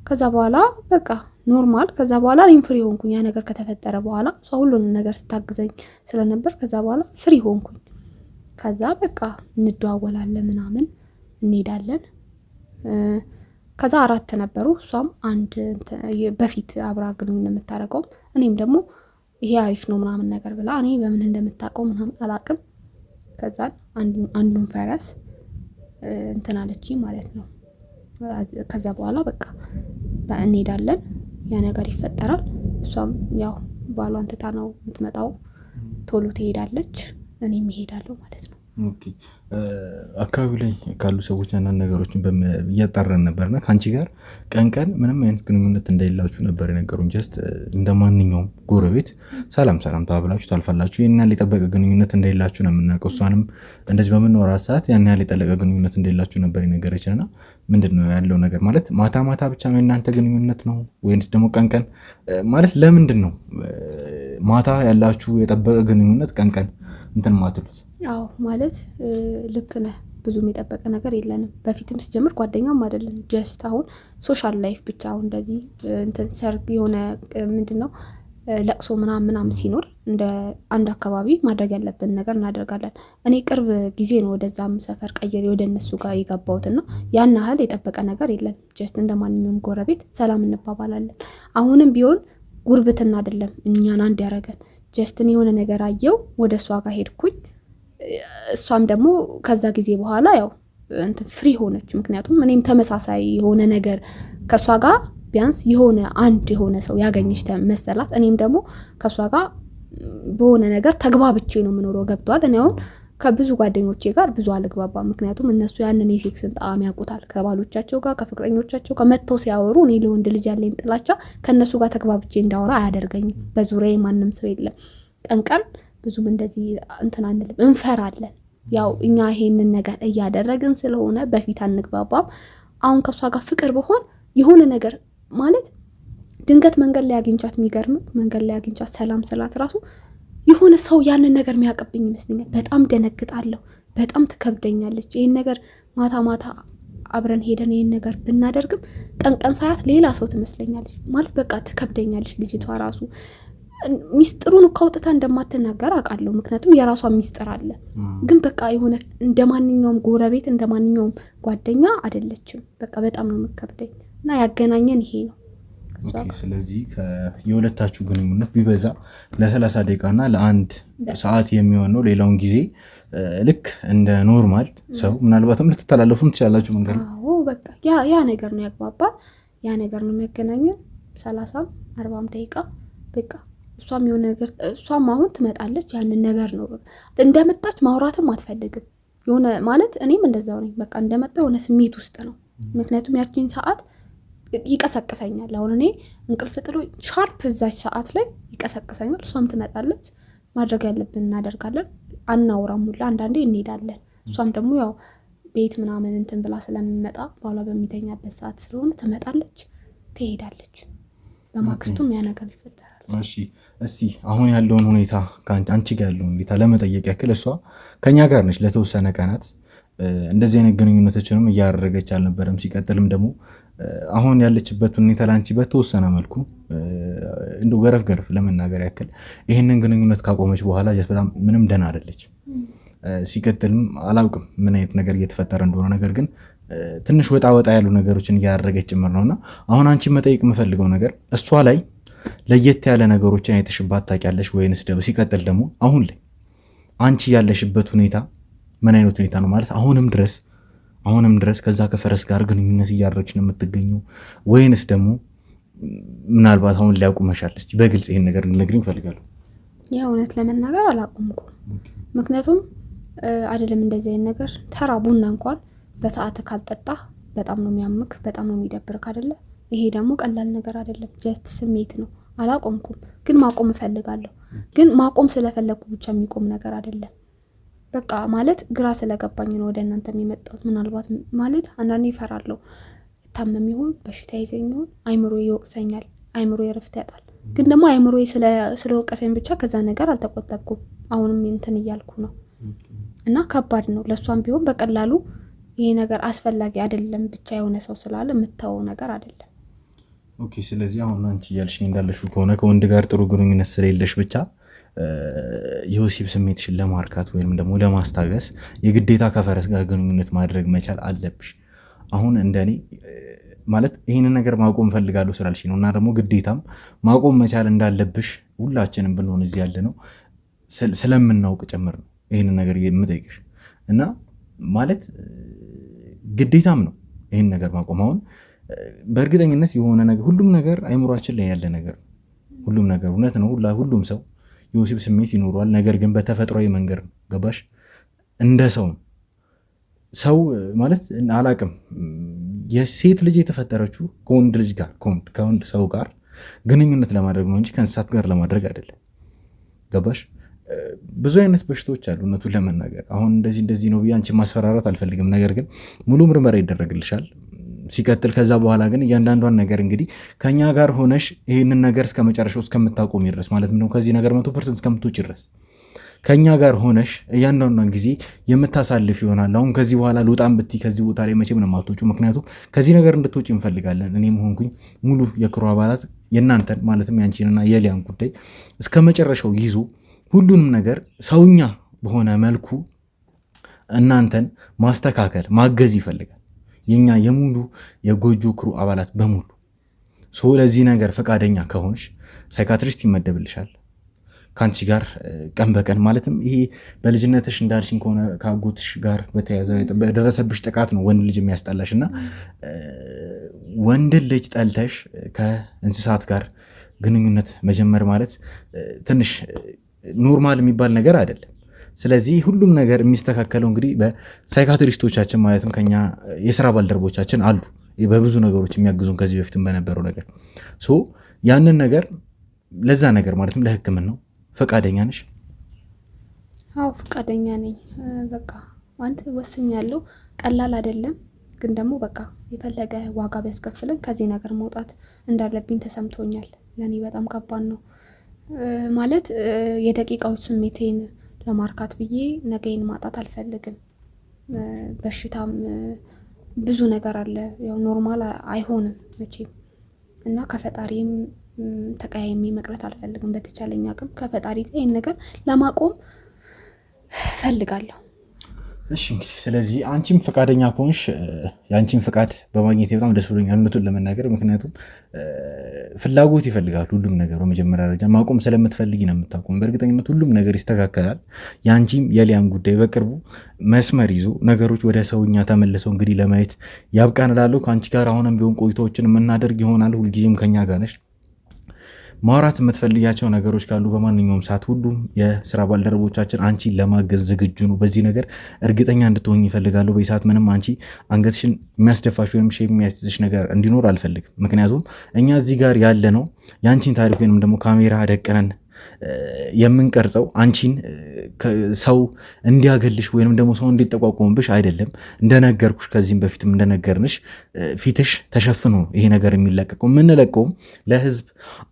ከዛ በኋላ በቃ ኖርማል። ከዛ በኋላ እኔም ፍሪ ሆንኩኝ። ያ ነገር ከተፈጠረ በኋላ እሷ ሁሉንም ነገር ስታግዘኝ ስለነበር ከዛ በኋላ ፍሪ ሆንኩኝ። ከዛ በቃ እንደዋወላለን ምናምን እንሄዳለን። ከዛ 4 ነበሩ። እሷም አንድ በፊት አብራ ግንኙነት የምታደርገው እኔም ደግሞ ይሄ አሪፍ ነው ምናምን ነገር ብላ እኔ በምን እንደምታውቀው ምናምን አላውቅም። ከዛ አንዱን ፈረስ እንትን አለችኝ ማለት ነው። ከዛ በኋላ በቃ እንሄዳለን፣ ያ ነገር ይፈጠራል። እሷም ያው ባሏን ትታ ነው የምትመጣው፣ ቶሎ ትሄዳለች፣ እኔም እሄዳለሁ ማለት ነው። አካባቢ ላይ ካሉ ሰዎች አንዳንድ ነገሮችን እያጣራን ነበርና ከአንቺ ጋር ቀን ቀን ምንም አይነት ግንኙነት እንደሌላችሁ ነበር የነገሩን። ጀስት እንደ ማንኛውም ጎረቤት ሰላም ተባብላችሁ ታልፋላችሁ። ያን ያህል የጠበቀ ግንኙነት እንደሌላችሁ ነው የምናውቀው። እሷንም እንደዚህ በምናወራት ሰዓት ያን ያህል የጠለቀ ግንኙነት እንደሌላችሁ ነበር የነገረችንና ምንድነው ያለው ነገር ማለት ማታ ብቻ ነው የእናንተ ግንኙነት ነው ወይንስ ደግሞ ቀን ቀን ማለት ለምንድን ነው ማታ ያላችሁ የጠበቀ ግንኙነት ቀን እንትን ማትሉት? አዎ ማለት ልክ ነህ። ብዙም የጠበቀ ነገር የለንም። በፊትም ሲጀምር ጓደኛም አይደለም። ጀስት አሁን ሶሻል ላይፍ ብቻ አሁን እንደዚህ እንትን ሰርግ የሆነ ምንድነው ለቅሶ ምናምን ሲኖር እንደ አንድ አካባቢ ማድረግ ያለብን ነገር እናደርጋለን። እኔ ቅርብ ጊዜ ነው ወደዛም ሰፈር ቀይሬ ወደ እነሱ ጋር የገባሁትና ያን ያህል የጠበቀ ነገር የለም። ጀስት እንደማንኛውም ጎረቤት ሰላም እንባባላለን። አሁንም ቢሆን ጉርብትና አይደለም እኛን አንድ ያደረገን። ጀስት የሆነ ነገር አየው ወደ እሷ ጋር ሄድኩኝ። እሷም ደግሞ ከዛ ጊዜ በኋላ ያው እንትን ፍሪ ሆነች። ምክንያቱም እኔም ተመሳሳይ የሆነ ነገር ከሷ ጋር ቢያንስ የሆነ ሰው ያገኘች መሰላት። እኔም ደግሞ ከሷ ጋር በሆነ ነገር ተግባብቼ ነው የምኖረው። ገብቷል። እኔ አሁን ከብዙ ጓደኞቼ ጋር ብዙ አልግባባም። ምክንያቱም እነሱ ያንን የሴክስን ጣዕም ያውቁታል። ከባሎቻቸው ጋር ከፍቅረኞቻቸው ጋር መጥተው ሲያወሩ እኔ ለወንድ ልጅ ያለኝ ጥላቻ ከነሱ ጋር ተግባብቼ እንዳወራ አያደርገኝም። በዙሪያዬ ማንም ሰው የለም። ቀን ብዙም እንደዚህ እንትን አንልም፣ እንፈራለን። ያው እኛ ይሄንን ነገር እያደረግን ስለሆነ በፊት አንግባባም። አሁን ከሷ ጋር ፍቅር በሆን የሆነ ነገር ማለት ድንገት መንገድ ላይ አግኝቻት መንገድ ላይ አግኝቻት ሰላም ስላት ራሱ የሆነ ሰው ያንን ነገር የሚያቀብኝ ይመስለኛል። በጣም ደነግጣለሁ። በጣም ትከብደኛለች። ይሄን ነገር ማታ አብረን ሄደን ይሄን ነገር ብናደርግም ቀን ሳያት ሌላ ሰው ትመስለኛለች። ማለት በቃ ትከብደኛለች ልጅቷ ራሱ። ሚስጥሩን ካውጥታ እንደማትናገር አውቃለሁ። ምክንያቱም የራሷ ሚስጥር አለ። ግን በቃ የሆነ እንደማንኛውም ጎረቤት እንደማንኛውም ጓደኛ አይደለችም። በቃ በጣም ነው የምከብደኝ እና ያገናኘን ይሄ ነው። ስለዚህ የሁለታችሁ ግንኙነት ቢበዛ ለ30 ደቂቃና ለ1 ሰዓት የሚሆን ነው። ሌላውን ጊዜ ልክ እንደ ኖርማል ሰው ምናልባትም ልትተላለፉም ትችላላችሁ መንገድ። አዎ በቃ ያ ነገር ነው ያግባባል። ያ ነገር ነው የሚያገናኘን 30-40 ደቂቃ በቃ። እሷም የሆነ ነገር እሷም አሁን ትመጣለች። ያንን ነገር ነው በቃ እንደመጣች ማውራትም አትፈልግም። የሆነ ማለት እኔም እንደዛው ነኝ። በቃ እንደመጣ የሆነ ስሜት ውስጥ ነው። ምክንያቱም ያቺን ሰዓት ይቀሰቅሰኛል። አሁን እኔ እንቅልፍ ጥሎ ሻርፕ እዛች ሰዓት ላይ ይቀሰቅሰኛል። እሷም ትመጣለች። ማድረግ ያለብን እናደርጋለን። አናውራም ሁላ አንዳንዴ እንሄዳለን። እሷም ደግሞ ያው ቤት ምናምን እንትን ብላ ስለምመጣ ባሏ በሚተኛበት ሰዓት ስለሆነ ትመጣለች፣ ትሄዳለች። በማግስቱም ያ ነገር ይፈጠራል። እሺ አሁን ያለውን ሁኔታ አንቺ ጋር ያለውን ሁኔታ ለመጠየቅ ያክል እሷ ከኛ ጋር ነች ለተወሰነ ቀናት። እንደዚህ አይነት ግንኙነቶችንም እያደረገች አልነበረም። ሲቀጥልም ደግሞ አሁን ያለችበት ሁኔታ ላንቺ በተወሰነ መልኩ እንደው ገረፍ ለመናገር ያክል ይሄንን ግንኙነት ካቆመች በኋላ በጣም ምንም ደህና አይደለች። ሲቀጥልም አላውቅም ምን አይነት ነገር እየተፈጠረ እንደሆነ፣ ነገር ግን ትንሽ ወጣ ያሉ ነገሮችን እያደረገች ጭምር ነውና አሁን አንቺ መጠየቅ የምፈልገው ነገር እሷ ላይ ለየት ያለ ነገሮችን አይተሽባት ታውቂያለሽ ወይንስ ደግሞ ሲቀጥል ደግሞ አሁን ላይ አንቺ ያለሽበት ሁኔታ ምን አይነት ሁኔታ ነው ማለት አሁንም ድረስ ከዛ ከፈረስ ጋር ግንኙነት እያደረግሽ ነው የምትገኘው ወይንስ ደግሞ ምናልባት አሁን ሊያቁመሻል? እስቲ በግልጽ ይሄን ነገር ልነግሪኝ እፈልጋለሁ። የእውነት ለመናገር አላቆምኩም። ምክንያቱም አይደለም እንደዚህ አይነት ነገር ተራ ቡና እንኳን በሰዓት ካልጠጣ በጣም ነው የሚያምክ፣ በጣም ነው የሚደብርክ አይደለ? ይሄ ደግሞ ቀላል ነገር አይደለም፣ ጀስት ስሜት ነው። አላቆምኩም፣ ግን ማቆም እፈልጋለሁ። ግን ማቆም ስለፈለኩ ብቻ የሚቆም ነገር አይደለም። በቃ ማለት ግራ ስለገባኝ ነው ወደ እናንተ የሚመጣሁት። ምናልባት ማለት አንዳንዴ ይፈራለሁ፣ ታመም ይሆን በሽታ ይዘኝ ይሆን፣ አይምሮ ይወቅሰኛል፣ አይምሮ እረፍት ያጣል። ግን ደግሞ አይምሮ ስለወቀሰኝ ብቻ ከዛ ነገር አልተቆጠብኩም። አሁንም እንትን እያልኩ ነው እና ከባድ ነው ለሷም ቢሆን በቀላሉ ይሄ ነገር አስፈላጊ አይደለም። ብቻ የሆነ ሰው ስላለ የምታወው ነገር አይደለም። ኦኬ። ስለዚህ አሁን አንቺ እያልሽኝ እንዳለሽው ከሆነ ከወንድ ጋር ጥሩ ግንኙነት ስለሌለሽ ብቻ የወሲብ ስሜትሽን ለማርካት ወይም ደግሞ ለማስታገስ የግዴታ ከፈረስ ጋር ግንኙነት ማድረግ መቻል አለብሽ። አሁን እንደኔ ማለት ይህንን ነገር ማቆም ፈልጋለሁ ስላልሽ ነው እና ደግሞ ግዴታም ማቆም መቻል እንዳለብሽ ሁላችንም ብንሆን እዚህ ያለ ነው ስለምናውቅ ጭምር ነው ይህንን ነገር የምጠይቅሽ እና ማለት ግዴታም ነው ይህን ነገር ማቆም። አሁን በእርግጠኝነት የሆነ ነገር ሁሉም ነገር አይምሯችን ላይ ያለ ነገር ነው። ሁሉም ነገር እውነት ነው። ሁሉም ሰው የወሲብ ስሜት ይኖረዋል። ነገር ግን በተፈጥሯዊ መንገድ ነው። ገባሽ? እንደ ሰው ማለት አላቅም የሴት ልጅ የተፈጠረችው ከወንድ ልጅ ጋር ከወንድ ሰው ጋር ግንኙነት ለማድረግ ነው እንጂ ከእንስሳት ጋር ለማድረግ አይደለም። ገባሽ? ብዙ አይነት በሽታዎች አሉ። እውነቱን ለመናገር አሁን እንደዚህ ነው ብዬ አንቺን ማስፈራራት አልፈልግም። ነገር ግን ሙሉ ምርመራ ይደረግልሻል። ሲቀጥል ከዛ በኋላ ግን እያንዳንዷን ነገር እንግዲህ ከኛ ጋር ሆነሽ ይህንን ነገር እስከ መጨረሻው እስከምታቆሚ ድረስ ማለት ነው ከዚህ ነገር 100% እስከምትወጪ ድረስ ከኛ ጋር ሆነሽ እያንዳንዷን ጊዜ የምታሳልፍ ይሆናል። አሁን ከዚህ በኋላ ልውጣም ብትይ ከዚህ ቦታ ላይ መቼም ነው የማትወጪው። ምክንያቱም ከዚህ ነገር እንድትወጪ እንፈልጋለን። እኔም ሆንኩኝ ሙሉ የክሩ አባላት የእናንተን ማለትም ያንቺንና የሊያን ጉዳይ እስከ መጨረሻው ይዞ ሁሉንም ነገር ሰውኛ በሆነ መልኩ እናንተን ማስተካከል ማገዝ ይፈልጋል። የኛ የሙሉ የጎጆ ክሩ አባላት በሙሉ ለዚህ ነገር ፈቃደኛ ከሆንሽ ሳይካትሪስት ይመደብልሻል ከአንቺ ጋር ቀን በቀን ማለትም ይሄ በልጅነትሽ እንዳልሽኝ ከሆነ ከአጎትሽ ጋር በተያያዘ በደረሰብሽ ጥቃት ነው ወንድ ልጅ የሚያስጠላሽ እና ወንድ ልጅ ጠልተሽ ከእንስሳት ጋር ግንኙነት መጀመር ማለት ትንሽ ኖርማል የሚባል ነገር አይደለም። ስለዚህ ሁሉም ነገር የሚስተካከለው እንግዲህ በሳይካትሪስቶቻችን ማለትም ከኛ የስራ ባልደረቦቻችን አሉ በብዙ ነገሮች የሚያግዙን ከዚህ በፊትም በነበረው ነገር ያንን ነገር ለዛ ነገር ማለትም ለሕክምናው ፈቃደኛ ነሽ? አዎ ፈቃደኛ ነኝ። በቃ አንተ ወስኛለሁ። ቀላል አይደለም ግን ደግሞ በቃ የፈለገ ዋጋ ቢያስከፍለን ከዚህ ነገር መውጣት እንዳለብኝ ተሰምቶኛል። ለኔ በጣም ከባድ ነው ማለት የደቂቃዎች ስሜቴን ለማርካት ብዬ ነገዬን ማጣት አልፈልግም። በሽታም ብዙ ነገር አለ። ያው ኖርማል አይሆንም መቼም እና ከፈጣሪም ተቀያይሜ መቅረት አልፈልግም። በተቻለኝ አቅም ከፈጣሪ ጋር ይህን ነገር ለማቆም ፈልጋለሁ። እሺ እንግዲህ ስለዚህ አንቺም ፈቃደኛ ከሆንሽ የአንቺን ፈቃድ በማግኘት በጣም ደስ ብሎኛል እውነቱን ለመናገር። ምክንያቱም ፍላጎት ይፈልጋል ሁሉም ነገር። በመጀመሪያ ደረጃ ማቆም ስለምትፈልጊ ነው የምታቆም። በእርግጠኝነት ሁሉም ነገር ይስተካከላል። የአንቺም የሊያም ጉዳይ በቅርቡ መስመር ይዞ ነገሮች ወደ ሰውኛ ተመልሰው እንግዲህ ለማየት ያብቃን እላለሁ። ከአንቺ ጋር አሁንም ቢሆን ቆይታዎችን የምናደርግ ይሆናል። ሁልጊዜም ከኛ ጋር ነሽ። ማውራት የምትፈልጊያቸው ነገሮች ካሉ በማንኛውም ሰዓት ሁሉም የስራ ባልደረቦቻችን አንቺን ለማገዝ ዝግጁ ነው። በዚህ ነገር እርግጠኛ እንድትሆኝ ይፈልጋሉ። በዚህ ሰዓት ምንም አንቺ አንገትሽን የሚያስደፋሽ ወይም የሚያስይዝሽ ነገር እንዲኖር አልፈልግም። ምክንያቱም እኛ እዚህ ጋር ያለ ነው የአንቺን ታሪክ ወይም ደግሞ ካሜራ ደቅነን የምንቀርጸው አንቺን ሰው እንዲያገልሽ ወይንም ደግሞ ሰው እንዲጠቋቋምብሽ አይደለም። እንደነገርኩሽ ከዚህም በፊትም እንደነገርንሽ ፊትሽ ተሸፍኖ ይሄ ነገር የሚለቀቀው የምንለቀውም ለህዝብ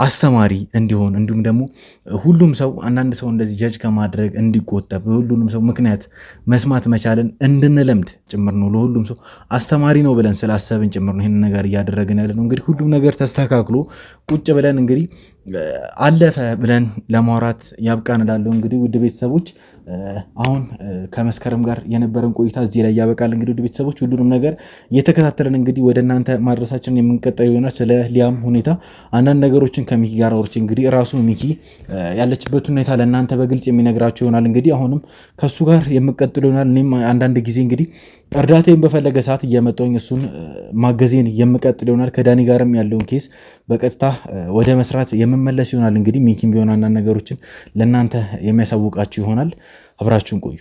አስተማሪ እንዲሆን እንዲሁም ደግሞ ሁሉም ሰው አንዳንድ ሰው እንደዚህ ጀጅ ከማድረግ እንዲቆጠብ ሁሉንም ሰው ምክንያት መስማት መቻልን እንድንለምድ ጭምር ነው። ለሁሉም ሰው አስተማሪ ነው ብለን ስላሰብን ጭምር ነው ይህን ነገር እያደረግን ያለ ነው። እንግዲህ ሁሉም ነገር ተስተካክሎ ቁጭ ብለን እንግዲህ አለፈ ብለን ለማውራት ያብቃን እላለሁ። እንግዲህ ውድ ቤተሰቦች አሁን ከመስከረም ጋር የነበረን ቆይታ እዚህ ላይ ያበቃል። እንግዲህ ወደ ቤተሰቦች ሁሉንም ነገር እየተከታተልን እንግዲህ ወደ እናንተ ማድረሳችን የምንቀጥል ይሆናል። ስለ ሊያም ሁኔታ አንዳንድ ነገሮችን ከሚኪ ጋር አውርቼ እንግዲህ ራሱ ሚኪ ያለችበት ሁኔታ ለእናንተ በግልጽ የሚነግራችሁ ይሆናል። እንግዲህ አሁንም ከሱ ጋር የምቀጥል ይሆናል። እኔም አንዳንድ ጊዜ እንግዲህ እርዳታዬን በፈለገ ሰዓት እየመጣሁኝ እሱን ማገዜን የምቀጥል ይሆናል። ከዳኒ ጋርም ያለውን ኬስ በቀጥታ ወደ መስራት የምመለስ ይሆናል። እንግዲህ ሚኪም ቢሆን አንዳንድ ነገሮችን ለእናንተ የሚያሳውቃችሁ ይሆናል። አብራችሁን ቆዩ።